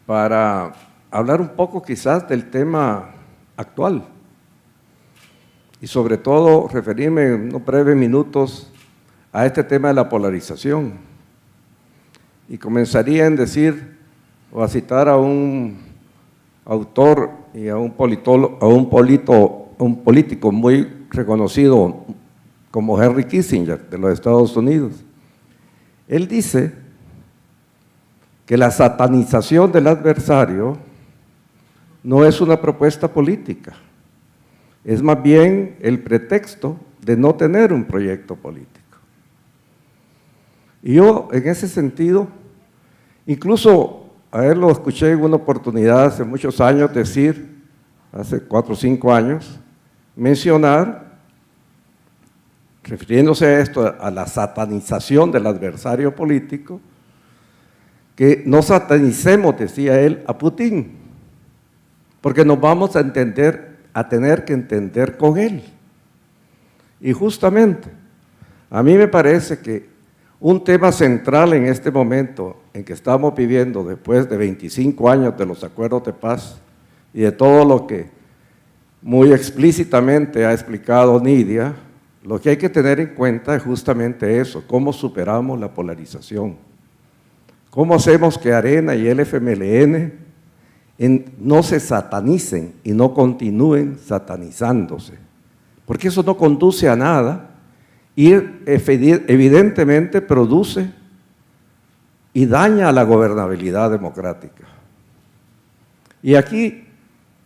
para hablar un poco quizás del tema actual y sobre todo referirme en unos breves minutos a este tema de la polarización. Y comenzaría en decir o a citar a un autor y a un político muy reconocido como Henry Kissinger de los Estados Unidos. Él dice que la satanización del adversario no es una propuesta política, es más bien el pretexto de no tener un proyecto político. Y yo, en ese sentido, incluso a él lo escuché en una oportunidad hace muchos años decir, hace 4 o 5 años, mencionar, refiriéndose a esto, a la satanización del adversario político, que no satanicemos, decía él, a Putin, porque nos vamos a tener que entender con él. Y justamente, a mí me parece que un tema central en este momento en que estamos viviendo después de 25 años de los acuerdos de paz y de todo lo que muy explícitamente ha explicado Nidia, lo que hay que tener en cuenta es justamente eso, cómo superamos la polarización, cómo hacemos que Arena y el FMLN no se satanicen y no continúen satanizándose, porque eso no conduce a nada y evidentemente produce y daña a la gobernabilidad democrática. Y aquí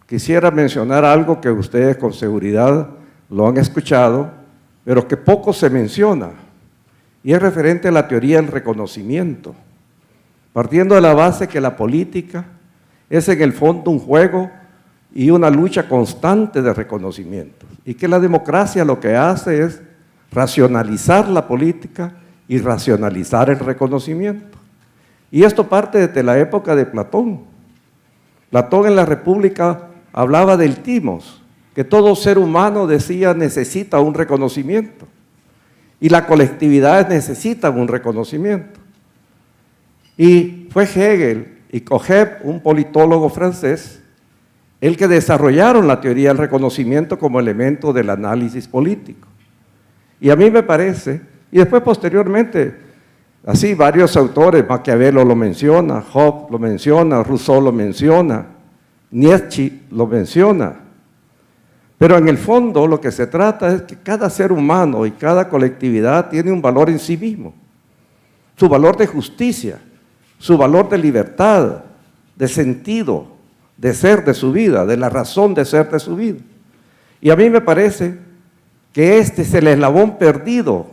quisiera mencionar algo que ustedes con seguridad lo han escuchado, pero que poco se menciona, y es referente a la teoría del reconocimiento, partiendo de la base que la política es en el fondo un juego y una lucha constante de reconocimiento, y que la democracia lo que hace es racionalizar la política y racionalizar el reconocimiento. Y esto parte desde la época de Platón. Platón en la República hablaba del timos, que todo ser humano, decía, necesita un reconocimiento, y las colectividades necesitan un reconocimiento. Y fue Hegel y Cogeb, un politólogo francés, el que desarrollaron la teoría del reconocimiento como elemento del análisis político. Y a mí me parece, y después posteriormente, así varios autores, Maquiavelo lo menciona, Hobbes lo menciona, Rousseau lo menciona, Nietzsche lo menciona, pero en el fondo lo que se trata es que cada ser humano y cada colectividad tiene un valor en sí mismo, su valor de justicia, su valor de libertad, de sentido, de ser de su vida, de la razón de ser de su vida. Y a mí me parece que este es el eslabón perdido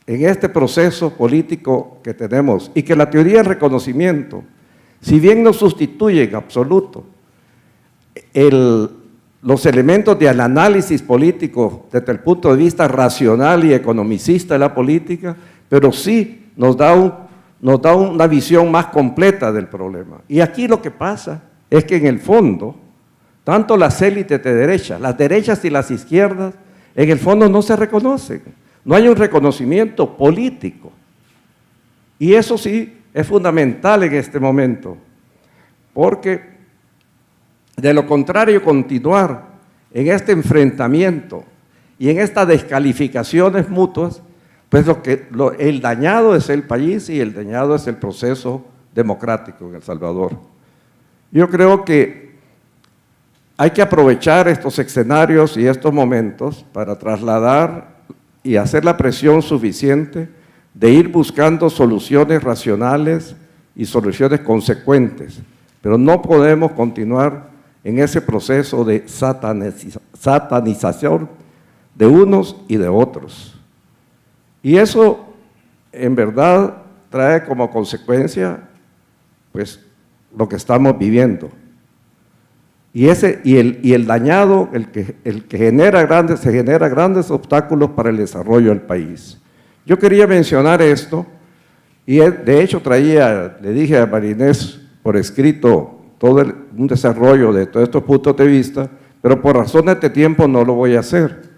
en este proceso político que tenemos, y que la teoría del reconocimiento, si bien no sustituye en absoluto los elementos del análisis político desde el punto de vista racional y economicista de la política, pero sí nos da una visión más completa del problema. Y aquí lo que pasa es que en el fondo, tanto las élites de derecha, las derechas y las izquierdas, en el fondo no se reconocen, no hay un reconocimiento político. Y eso sí es fundamental en este momento, porque De lo contrario, continuar en este enfrentamiento y en estas descalificaciones mutuas, pues el dañado es el país y el dañado es el proceso democrático en El Salvador. Yo creo que hay que aprovechar estos escenarios y estos momentos para trasladar y hacer la presión suficiente de ir buscando soluciones racionales y soluciones consecuentes, pero no podemos continuar en ese proceso de satanización de unos y de otros. Y eso, en verdad, trae como consecuencia, pues, lo que estamos viviendo. Y el dañado, el que se genera grandes obstáculos para el desarrollo del país. Yo quería mencionar esto, y de hecho le dije a Marinés por escrito un desarrollo de todos estos puntos de vista, pero por razones de tiempo no lo voy a hacer.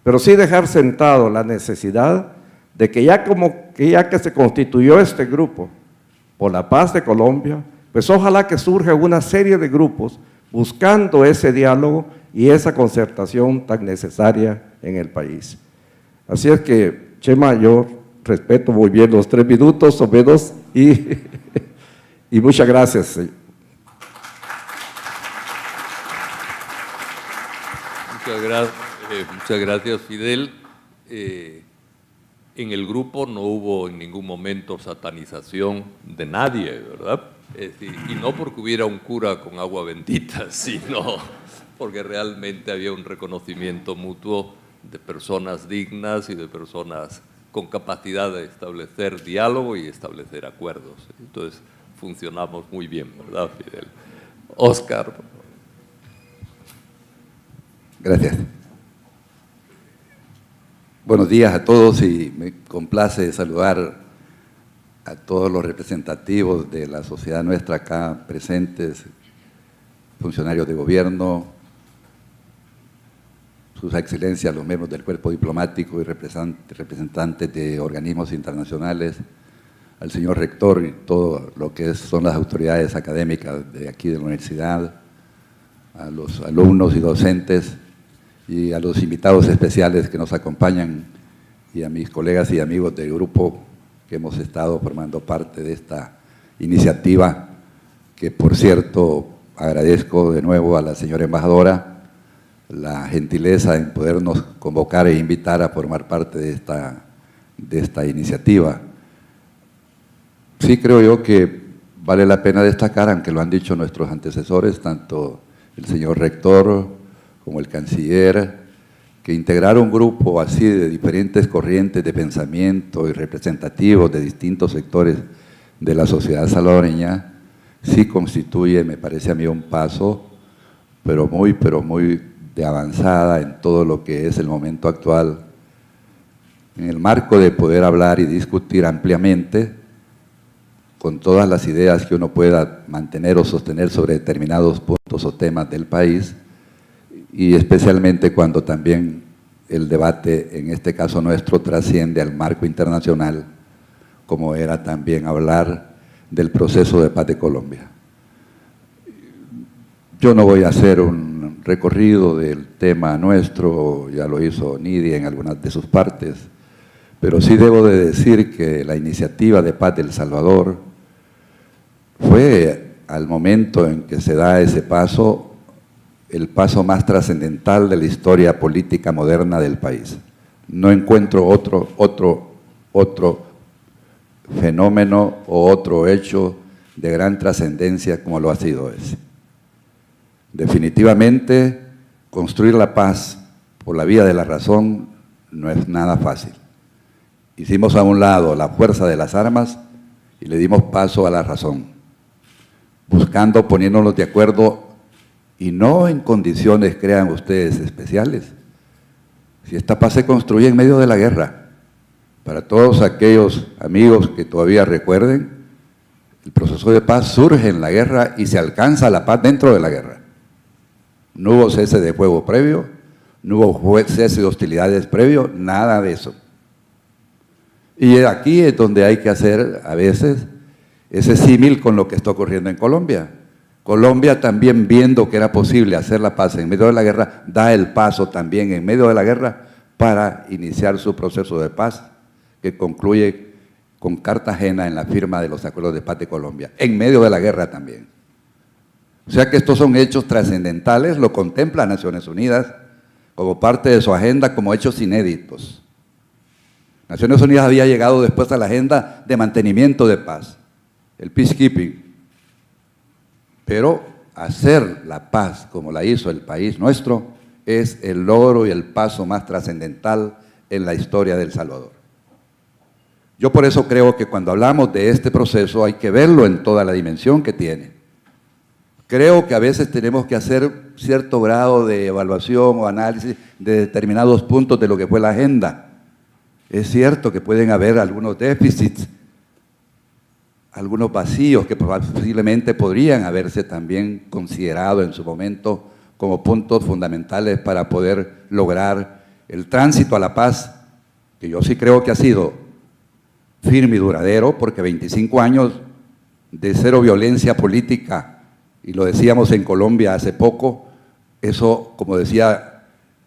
Pero sí dejar sentado la necesidad de que ya que se constituyó este grupo por la paz de Colombia, pues ojalá que surja una serie de grupos buscando ese diálogo y esa concertación tan necesaria en el país. Así es que, Chema, yo respeto muy bien los 3 minutos o menos y muchas gracias. Muchas gracias, Fidel. En el grupo no hubo en ningún momento satanización de nadie, ¿verdad? Y no porque hubiera un cura con agua bendita, sino porque realmente había un reconocimiento mutuo de personas dignas y de personas con capacidad de establecer diálogo y establecer acuerdos. Entonces, funcionamos muy bien, ¿verdad, Fidel? Óscar. Gracias. Buenos días a todos y me complace saludar a todos los representativos de la sociedad nuestra acá presentes, funcionarios de gobierno, sus excelencias, los miembros del cuerpo diplomático y representantes de organismos internacionales, al señor rector y todo lo que son las autoridades académicas de aquí de la universidad, a los alumnos y docentes y a los invitados especiales que nos acompañan y a mis colegas y amigos del grupo que hemos estado formando parte de esta iniciativa, que por cierto agradezco de nuevo a la señora embajadora la gentileza en podernos convocar e invitar a formar parte de esta iniciativa. Sí creo yo que vale la pena destacar, aunque lo han dicho nuestros antecesores, tanto el señor rector como el canciller, que integrar un grupo así de diferentes corrientes de pensamiento y representativos de distintos sectores de la sociedad salvadoreña, sí constituye, me parece a mí, un paso, pero muy de avanzada en todo lo que es el momento actual, en el marco de poder hablar y discutir ampliamente con todas las ideas que uno pueda mantener o sostener sobre determinados puntos o temas del país, y especialmente cuando también el debate, en este caso nuestro, trasciende al marco internacional, como era también hablar del proceso de paz de Colombia. Yo no voy a hacer un recorrido del tema nuestro, ya lo hizo Nidia en algunas de sus partes, pero sí debo de decir que la iniciativa de paz de El Salvador fue, al momento en que se da ese paso, el paso más trascendental de la historia política moderna del país. No encuentro otro fenómeno o otro hecho de gran trascendencia como lo ha sido ese. Definitivamente, construir la paz por la vía de la razón no es nada fácil. Hicimos a un lado la fuerza de las armas y le dimos paso a la razón, buscando, poniéndonos de acuerdo, y no en condiciones, crean ustedes, especiales. Si esta paz se construye en medio de la guerra, para todos aquellos amigos que todavía recuerden, el proceso de paz surge en la guerra y se alcanza la paz dentro de la guerra. No hubo cese de fuego previo, no hubo cese de hostilidades previo, nada de eso. Y aquí es donde hay que hacer a veces ese símil con lo que está ocurriendo en Colombia. Colombia también, viendo que era posible hacer la paz en medio de la guerra, da el paso también en medio de la guerra para iniciar su proceso de paz, que concluye con Cartagena en la firma de los acuerdos de paz de Colombia, en medio de la guerra también. O sea que estos son hechos trascendentales, lo contempla Naciones Unidas como parte de su agenda, como hechos inéditos. Naciones Unidas había llegado después a la agenda de mantenimiento de paz, el peacekeeping. Pero hacer la paz como la hizo el país nuestro es el logro y el paso más trascendental en la historia de El Salvador. Yo por eso creo que cuando hablamos de este proceso hay que verlo en toda la dimensión que tiene. Creo que a veces tenemos que hacer cierto grado de evaluación o análisis de determinados puntos de lo que fue la agenda. Es cierto que pueden haber algunos déficits, algunos vacíos que posiblemente podrían haberse también considerado en su momento como puntos fundamentales para poder lograr el tránsito a la paz, que yo sí creo que ha sido firme y duradero, porque 25 años de cero violencia política, y lo decíamos en Colombia hace poco, eso, como decía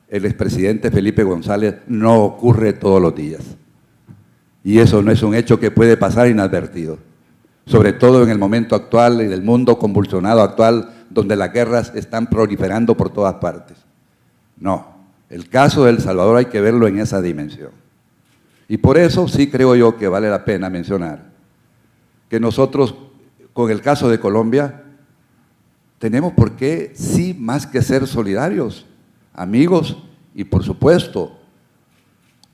el expresidente Felipe González, no ocurre todos los días. Y eso no es un hecho que puede pasar inadvertido, sobre todo en el momento actual y del mundo convulsionado actual, donde las guerras están proliferando por todas partes. No, el caso de El Salvador hay que verlo en esa dimensión. Y por eso sí creo yo que vale la pena mencionar que nosotros, con el caso de Colombia, tenemos por qué, sí, más que ser solidarios, amigos y, por supuesto,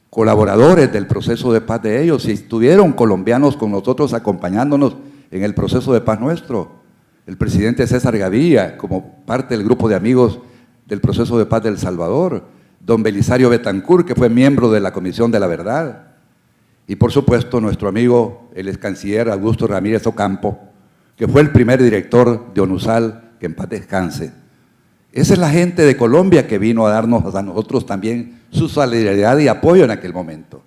colaboradores del proceso de paz de ellos. Si estuvieron colombianos con nosotros acompañándonos en el proceso de paz nuestro, el presidente César Gaviria, como parte del grupo de amigos del proceso de paz de El Salvador, don Belisario Betancourt, que fue miembro de la Comisión de la Verdad, y por supuesto nuestro amigo, el ex canciller Augusto Ramírez Ocampo, que fue el primer director de ONUSAL, que en paz descanse. Esa es la gente de Colombia que vino a darnos a nosotros también su solidaridad y apoyo en aquel momento.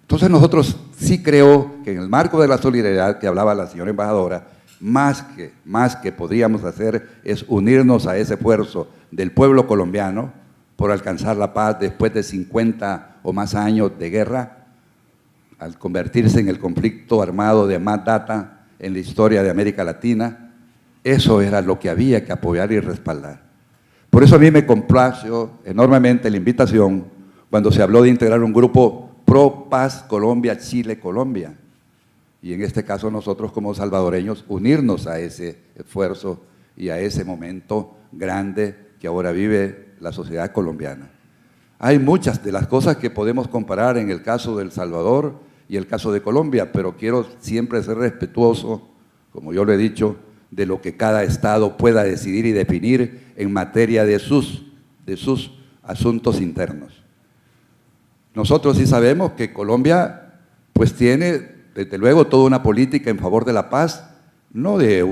Entonces nosotros sí creo que en el marco de la solidaridad que hablaba la señora embajadora, más que podríamos hacer es unirnos a ese esfuerzo del pueblo colombiano por alcanzar la paz después de 50 o más años de guerra, al convertirse en el conflicto armado de más data en la historia de América Latina. Eso era lo que había que apoyar y respaldar. Por eso a mí me complació enormemente la invitación cuando se habló de integrar un grupo pro paz Colombia, Chile, Colombia. Y en este caso nosotros como salvadoreños unirnos a ese esfuerzo y a ese momento grande que ahora vive la sociedad colombiana. Hay muchas de las cosas que podemos comparar en el caso de El Salvador y el caso de Colombia, pero quiero siempre ser respetuoso, como yo lo he dicho, de lo que cada Estado pueda decidir y definir en materia de sus asuntos internos. Nosotros sí sabemos que Colombia pues tiene desde luego toda una política en favor de la paz, no de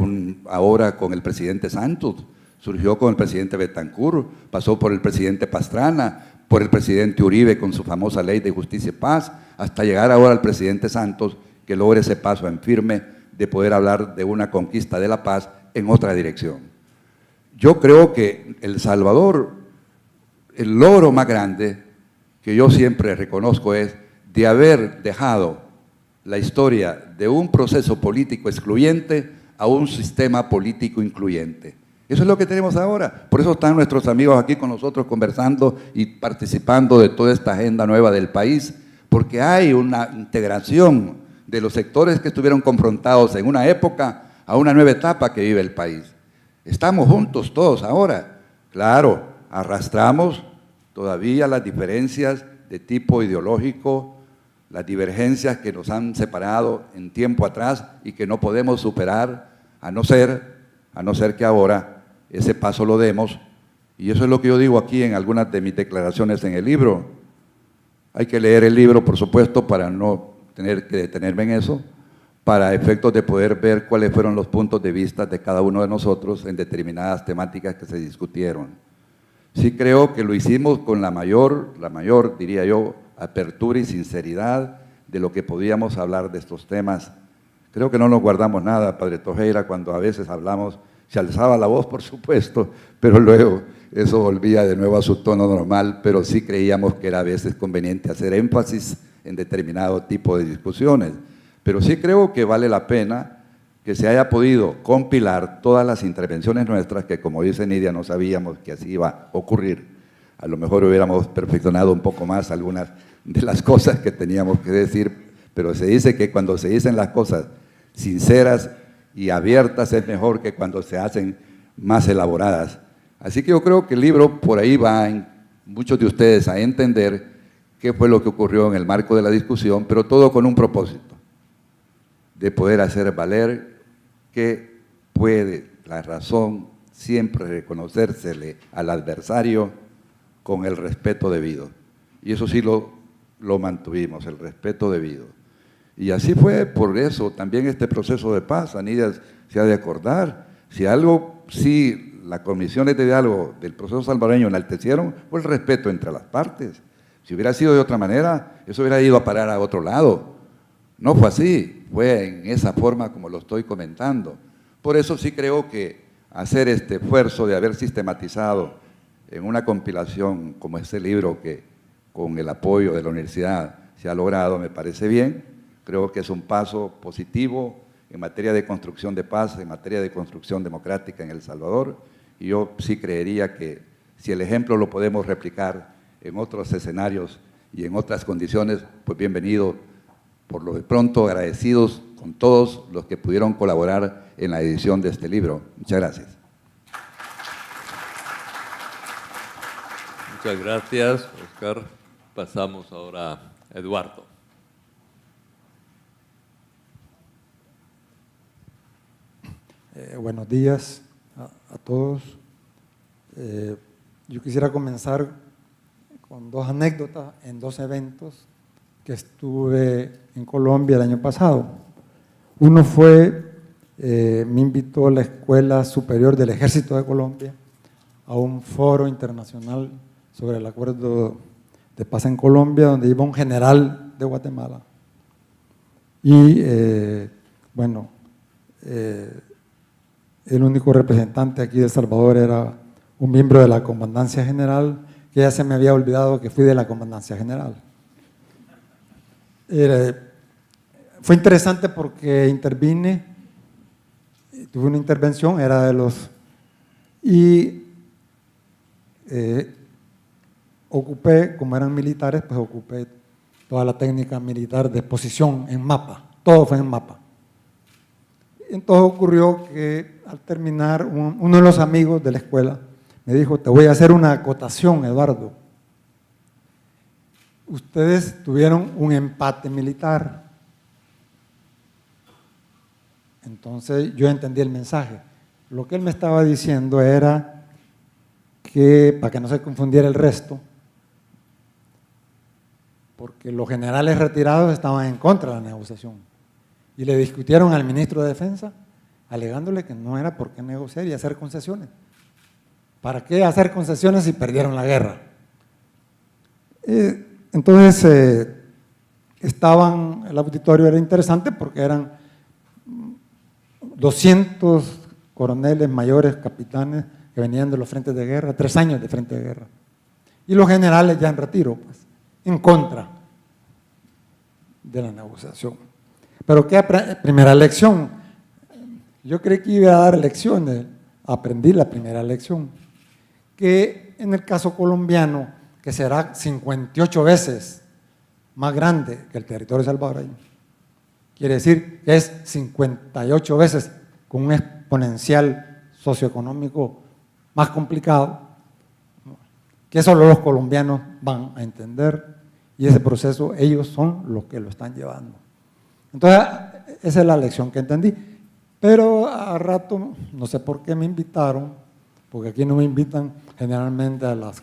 ahora con el presidente Santos, surgió con el presidente Betancourt, pasó por el presidente Pastrana, por el presidente Uribe con su famosa ley de justicia y paz, hasta llegar ahora al presidente Santos, que logre ese paso en firme de poder hablar de una conquista de la paz en otra dirección. Yo creo que El Salvador, el logro más grande que yo siempre reconozco es de haber dejado la historia de un proceso político excluyente a un sistema político incluyente. Eso es lo que tenemos ahora. Por eso están nuestros amigos aquí con nosotros conversando y participando de toda esta agenda nueva del país, porque hay una integración de los sectores que estuvieron confrontados en una época a una nueva etapa que vive el país. Estamos juntos todos ahora. Claro, arrastramos todavía las diferencias de tipo ideológico, las divergencias que nos han separado en tiempo atrás y que no podemos superar, a no ser que ahora ese paso lo demos. Y eso es lo que yo digo aquí en algunas de mis declaraciones en el libro. Hay que leer el libro, por supuesto, para no tener que detenerme en eso, para efectos de poder ver cuáles fueron los puntos de vista de cada uno de nosotros en determinadas temáticas que se discutieron. Sí creo que lo hicimos con la mayor, diría yo, apertura y sinceridad de lo que podíamos hablar de estos temas. Creo que no nos guardamos nada, Padre Tojeira, cuando a veces hablamos Se alzaba la voz, por supuesto, pero luego eso volvía de nuevo a su tono normal, pero sí creíamos que era a veces conveniente hacer énfasis en determinado tipo de discusiones. Pero sí creo que vale la pena que se haya podido compilar todas las intervenciones nuestras, que como dice Nidia, no sabíamos que así iba a ocurrir. A lo mejor hubiéramos perfeccionado un poco más algunas de las cosas que teníamos que decir, pero se dice que cuando se dicen las cosas sinceras y abiertas es mejor que cuando se hacen más elaboradas. Así que yo creo que el libro por ahí va en muchos de ustedes a entender qué fue lo que ocurrió en el marco de la discusión, pero todo con un propósito, de poder hacer valer que puede la razón siempre reconocérsele al adversario con el respeto debido. Y eso sí lo mantuvimos, el respeto debido. Y así fue, por eso también este proceso de paz, Nidia se ha de acordar, si algo, sí, las comisiones de diálogo del proceso salvadoreño enaltecieron, fue el respeto entre las partes. Si hubiera sido de otra manera, eso hubiera ido a parar a otro lado. No fue así, fue en esa forma como lo estoy comentando. Por eso sí creo que hacer este esfuerzo de haber sistematizado en una compilación como este libro que con el apoyo de la universidad se ha logrado, me parece bien. Creo que es un paso positivo en materia de construcción de paz, en materia de construcción democrática en El Salvador. Y yo sí creería que si el ejemplo lo podemos replicar en otros escenarios y en otras condiciones, pues bienvenido. Por lo de pronto, agradecidos con todos los que pudieron colaborar en la edición de este libro. Muchas gracias. Muchas gracias, Oscar. Pasamos ahora a Eduardo. Buenos días a todos. Yo quisiera comenzar con dos anécdotas en dos eventos que estuve en Colombia el año pasado. Uno fue, me invitó la Escuela Superior del Ejército de Colombia a un foro internacional sobre el acuerdo de paz en Colombia, donde iba un general de Guatemala. Y bueno, el único representante aquí de El Salvador era un miembro de la Comandancia General, que ya se me había olvidado que fui de la Comandancia General. Fue interesante porque intervine, tuve una intervención, era de los... y ocupé, como eran militares, pues ocupé toda la técnica militar de posición en mapa, todo fue en mapa. Entonces ocurrió que al terminar, uno de los amigos de la escuela me dijo: te voy a hacer una acotación, Eduardo. Ustedes tuvieron un empate militar. Entonces yo entendí el mensaje. Lo que él me estaba diciendo era que, para que no se confundiera el resto, porque los generales retirados estaban en contra de la negociación y le discutieron al ministro de Defensa, alegándole que no era por qué negociar y hacer concesiones. ¿Para qué hacer concesiones si perdieron la guerra? Entonces, el auditorio era interesante porque eran 200 coroneles, mayores, capitanes que venían de los frentes de guerra, 3 años de frente de guerra. Y los generales ya en retiro, pues, en contra de la negociación. Pero ¿qué primera lección? Yo creí que iba a dar lecciones, aprendí la primera lección, que en el caso colombiano, que será 58 veces más grande que el territorio salvadoreño, quiere decir que es 58 veces con un exponencial socioeconómico más complicado, que solo los colombianos van a entender, y ese proceso ellos son los que lo están llevando. Entonces, esa es la lección que entendí. Pero a rato, no sé por qué me invitaron, porque aquí no me invitan generalmente a las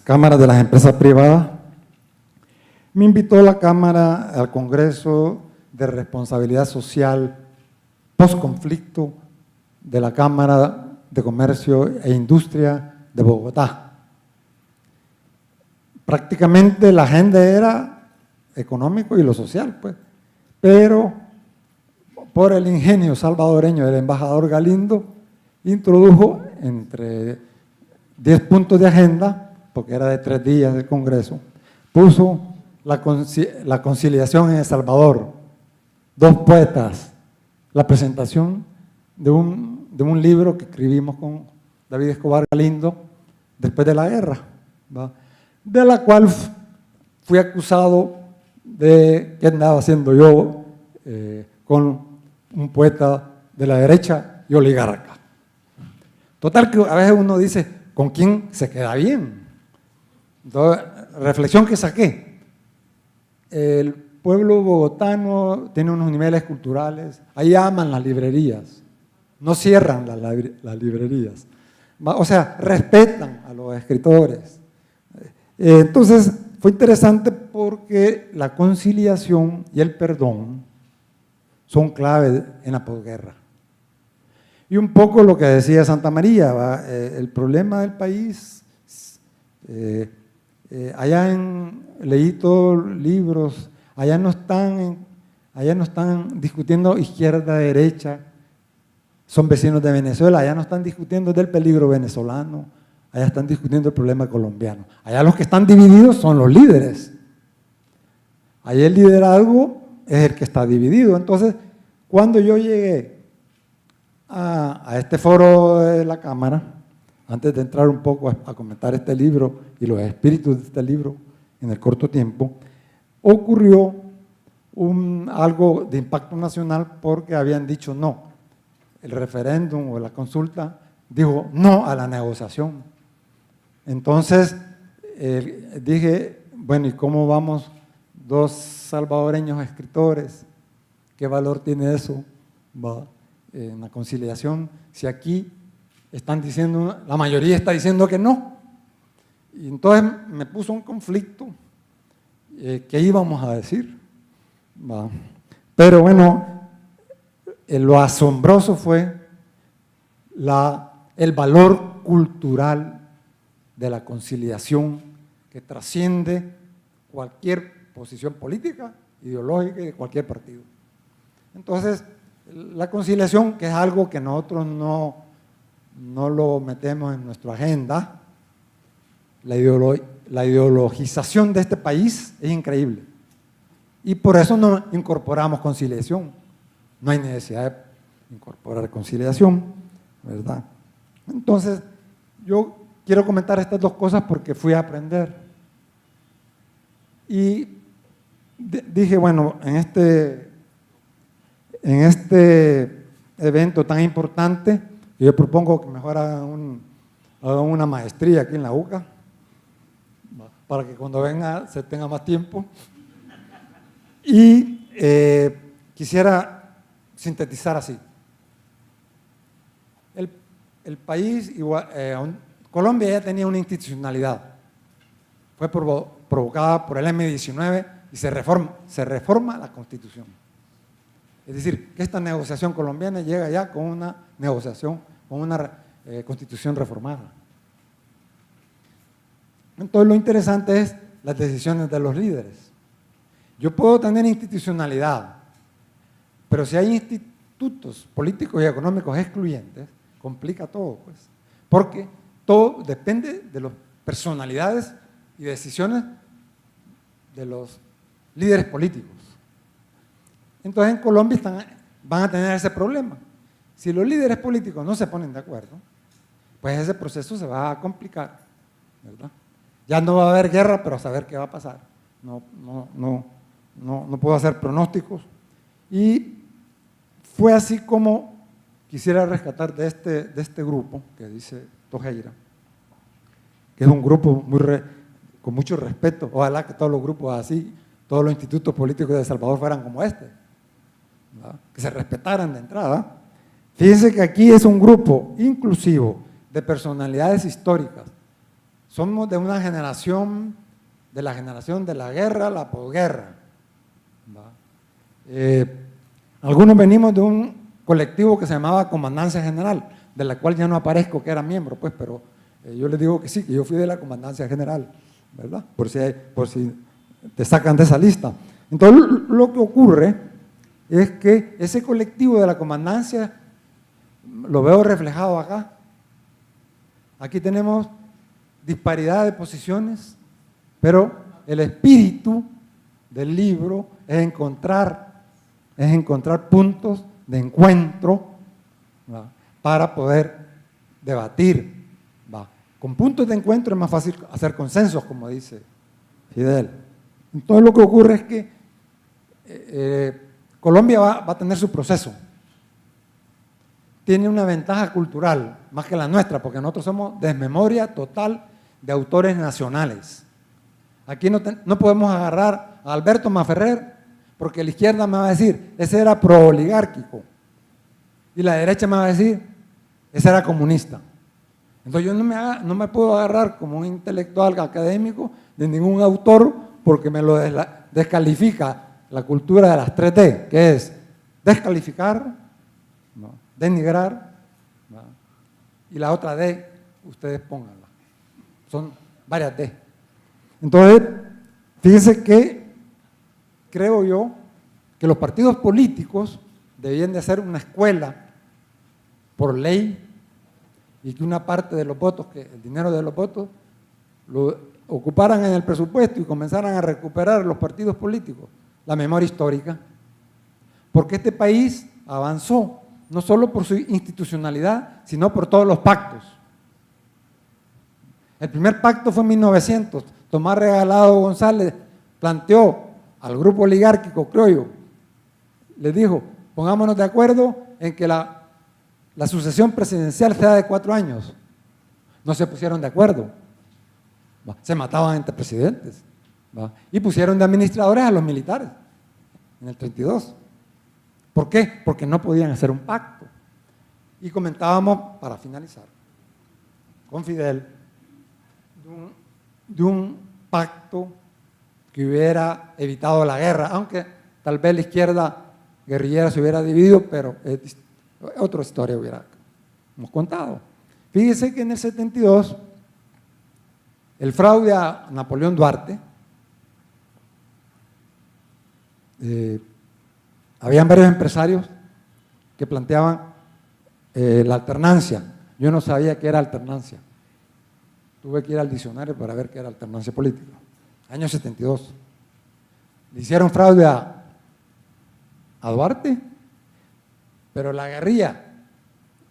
cámaras de las empresas privadas. Me invitó la Cámara al Congreso de Responsabilidad Social Post-Conflicto de la Cámara de Comercio e Industria de Bogotá. Prácticamente la agenda era económico y lo social, pues, pero por el ingenio salvadoreño del embajador Galindo, introdujo entre 10 puntos de agenda, porque era de 3 días del Congreso, puso la conciliación en El Salvador, 2 poetas, la presentación de un libro que escribimos con David Escobar Galindo después de la guerra, ¿va? De la cual fui acusado de qué andaba haciendo yo con un poeta de la derecha y oligarca. Total que a veces uno dice, ¿con quién se queda bien? Entonces, reflexión que saqué. El pueblo bogotano tiene unos niveles culturales, ahí aman las librerías, no cierran las librerías, o sea, respetan a los escritores. Entonces, fue interesante porque la conciliación y el perdón son clave en la posguerra. Y un poco lo que decía Santa María, el problema del país, leí todos los libros, allá no están discutiendo izquierda, derecha, son vecinos de Venezuela, allá no están discutiendo del peligro venezolano, allá están discutiendo el problema colombiano. Allá los que están divididos son los líderes. Allá el liderazgo es el que está dividido. Entonces, cuando yo llegué a este foro de la Cámara, antes de entrar un poco a comentar este libro y los espíritus de este libro en el corto tiempo, ocurrió algo de impacto nacional porque habían dicho no. El referéndum o la consulta dijo no a la negociación. Entonces dije, bueno, ¿y cómo vamos 2 salvadoreños escritores? ¿Qué valor tiene eso en la conciliación? Si aquí están diciendo, la mayoría está diciendo que no. Y entonces me puso un conflicto. ¿Qué íbamos a decir? Pero bueno, lo asombroso fue el valor cultural de la conciliación que trasciende cualquier posición política, ideológica y de cualquier partido. Entonces, la conciliación, que es algo que nosotros no lo metemos en nuestra agenda, la ideologización de este país es increíble. Y por eso no incorporamos conciliación. No hay necesidad de incorporar conciliación, ¿verdad? Entonces, yo quiero comentar estas 2 cosas porque fui a aprender. Y dije, bueno, en este evento tan importante, yo propongo que mejor hagan una maestría aquí en la UCA, para que cuando venga se tenga más tiempo. Y quisiera sintetizar así. El país, Colombia ya tenía una institucionalidad, fue provocada por el M-19 y se reforma la Constitución. Es decir, que esta negociación colombiana llega ya con una negociación, con una Constitución reformada. Entonces lo interesante es las decisiones de los líderes. Yo puedo tener institucionalidad, pero si hay institutos políticos y económicos excluyentes, complica todo, pues, porque todo depende de las personalidades y decisiones de los líderes políticos. Entonces en Colombia van a tener ese problema. Si los líderes políticos no se ponen de acuerdo, pues ese proceso se va a complicar, ¿verdad? Ya no va a haber guerra, pero a saber qué va a pasar. No puedo hacer pronósticos. Y fue así como quisiera rescatar de este grupo que dice Tojeira, que es un grupo con mucho respeto. Ojalá que todos los grupos así, todos los institutos políticos de El Salvador fueran como este, ¿verdad? Que se respetaran de entrada. Fíjense que aquí es un grupo inclusivo de personalidades históricas. Somos de una generación, de la generación de la guerra, la posguerra. Algunos venimos de un colectivo que se llamaba Comandancia General, de la cual ya no aparezco que era miembro, pues, pero yo les digo que sí, que yo fui de la Comandancia General, ¿verdad? Por si te sacan de esa lista. Entonces, lo que ocurre es que ese colectivo de la comandancia lo veo reflejado acá. Aquí tenemos disparidad de posiciones, pero el espíritu del libro es encontrar puntos de encuentro, ¿va?, para poder debatir, ¿va? Con puntos de encuentro es más fácil hacer consensos, como dice Fidel. Entonces lo que ocurre es que Colombia va a tener su proceso. Tiene una ventaja cultural, más que la nuestra, porque nosotros somos desmemoria total de autores nacionales. Aquí no podemos agarrar a Alberto Maferrer, porque la izquierda me va a decir, ese era pro-oligárquico, y la derecha me va a decir, ese era comunista. Entonces yo no me puedo agarrar como un intelectual académico de ningún autor, porque me lo descalifica la cultura de las 3D, que es descalificar, ¿no?, denigrar, ¿no?, y la otra D, ustedes pónganla. Son varias D. Entonces, fíjense que creo yo que los partidos políticos debían de hacer una escuela por ley y que una parte de los votos, que el dinero de los votos, lo ocuparan en el presupuesto y comenzaran a recuperar los partidos políticos la memoria histórica, porque este país avanzó no solo por su institucionalidad, sino por todos los pactos. El primer pacto fue en 1900. Tomás Regalado González planteó al grupo oligárquico, creo yo, les dijo, pongámonos de acuerdo en que la sucesión presidencial sea de 4 años. No se pusieron de acuerdo. Se mataban entre presidentes. Y pusieron de administradores a los militares en el 32. ¿Por qué? Porque no podían hacer un pacto. Y comentábamos, para finalizar, con Fidel, de un pacto que hubiera evitado la guerra, aunque tal vez la izquierda guerrillera se hubiera dividido, pero otra historia hemos contado. Fíjese que en el 72, el fraude a Napoleón Duarte, habían varios empresarios que planteaban la alternancia. Yo no sabía qué era alternancia. Tuve que ir al diccionario para ver qué era alternancia política. Año 72. Le hicieron fraude a Duarte, pero la guerrilla,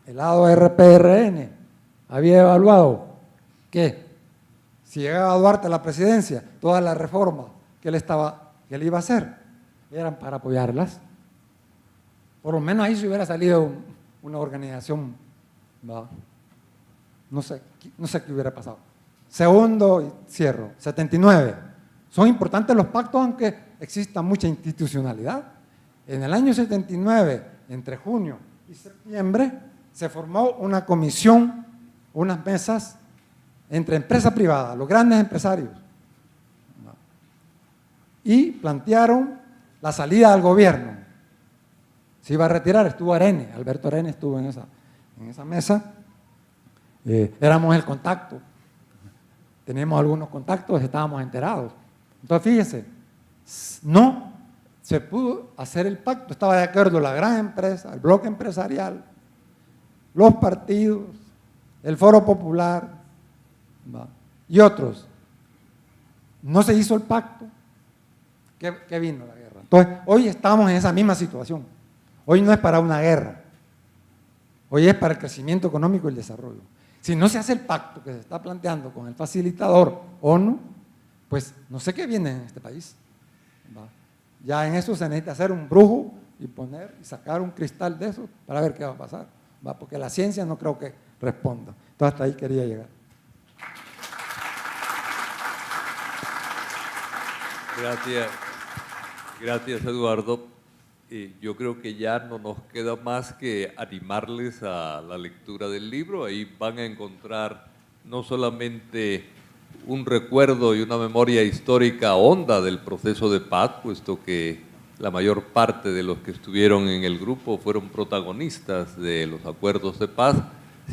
el lado RPRN, había evaluado que si llegaba Duarte a la presidencia, todas las reformas que él iba a hacer eran para apoyarlas. Por lo menos ahí se hubiera salido una organización, no sé qué hubiera pasado. Segundo, y cierro, 79. Son importantes los pactos, aunque exista mucha institucionalidad. En el año 79, entre junio y septiembre, se formó una comisión, unas mesas entre empresas privadas, los grandes empresarios, y plantearon la salida del gobierno. Se iba a retirar, estuvo Arene, Alberto Arene estuvo en esa mesa. Éramos el contacto, teníamos algunos contactos, estábamos enterados. Entonces fíjense, no se pudo hacer el pacto, estaba de acuerdo la gran empresa, el bloque empresarial, los partidos, el Foro Popular y otros. No se hizo el pacto. ¿Qué vino la guerra? Entonces hoy estamos en esa misma situación. Hoy no es para una guerra, hoy es para el crecimiento económico y el desarrollo. Si no se hace el pacto que se está planteando con el facilitador ONU, pues no sé qué viene en este país. Ya en eso se necesita hacer un brujo y sacar un cristal de eso para ver qué va a pasar. Porque la ciencia no creo que responda. Entonces hasta ahí quería llegar. Gracias Eduardo. Yo creo que ya no nos queda más que animarles a la lectura del libro. Ahí van a encontrar no solamente un recuerdo y una memoria histórica honda del proceso de paz, puesto que la mayor parte de los que estuvieron en el grupo fueron protagonistas de los acuerdos de paz,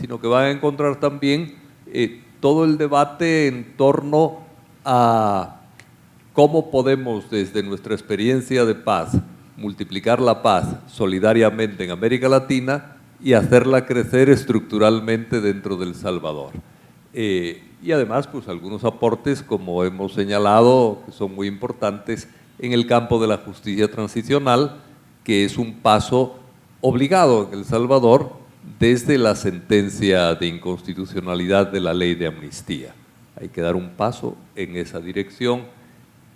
sino que van a encontrar también todo el debate en torno a cómo podemos, desde nuestra experiencia de paz, multiplicar la paz solidariamente en América Latina y hacerla crecer estructuralmente dentro de El Salvador. Y además, pues algunos aportes, como hemos señalado, que son muy importantes en el campo de la justicia transicional, que es un paso obligado en El Salvador desde la sentencia de inconstitucionalidad de la ley de amnistía. Hay que dar un paso en esa dirección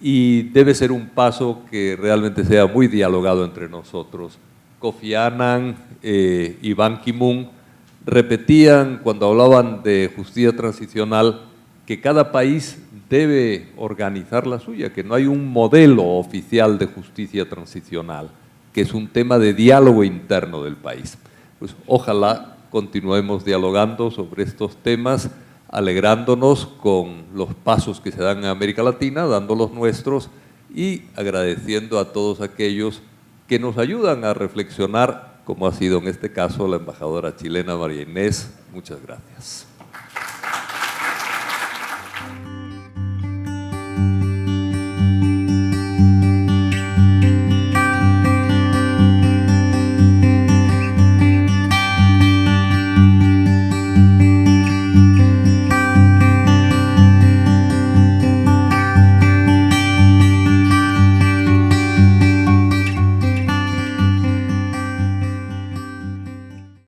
y debe ser un paso que realmente sea muy dialogado entre nosotros. Kofi Annan y Ban Ki-moon repetían cuando hablaban de justicia transicional que cada país debe organizar la suya, que no hay un modelo oficial de justicia transicional, que es un tema de diálogo interno del país. Pues ojalá continuemos dialogando sobre estos temas, alegrándonos con los pasos que se dan en América Latina, dando los nuestros y agradeciendo a todos aquellos que nos ayudan a reflexionar, como ha sido en este caso la embajadora chilena María Inés. Muchas gracias.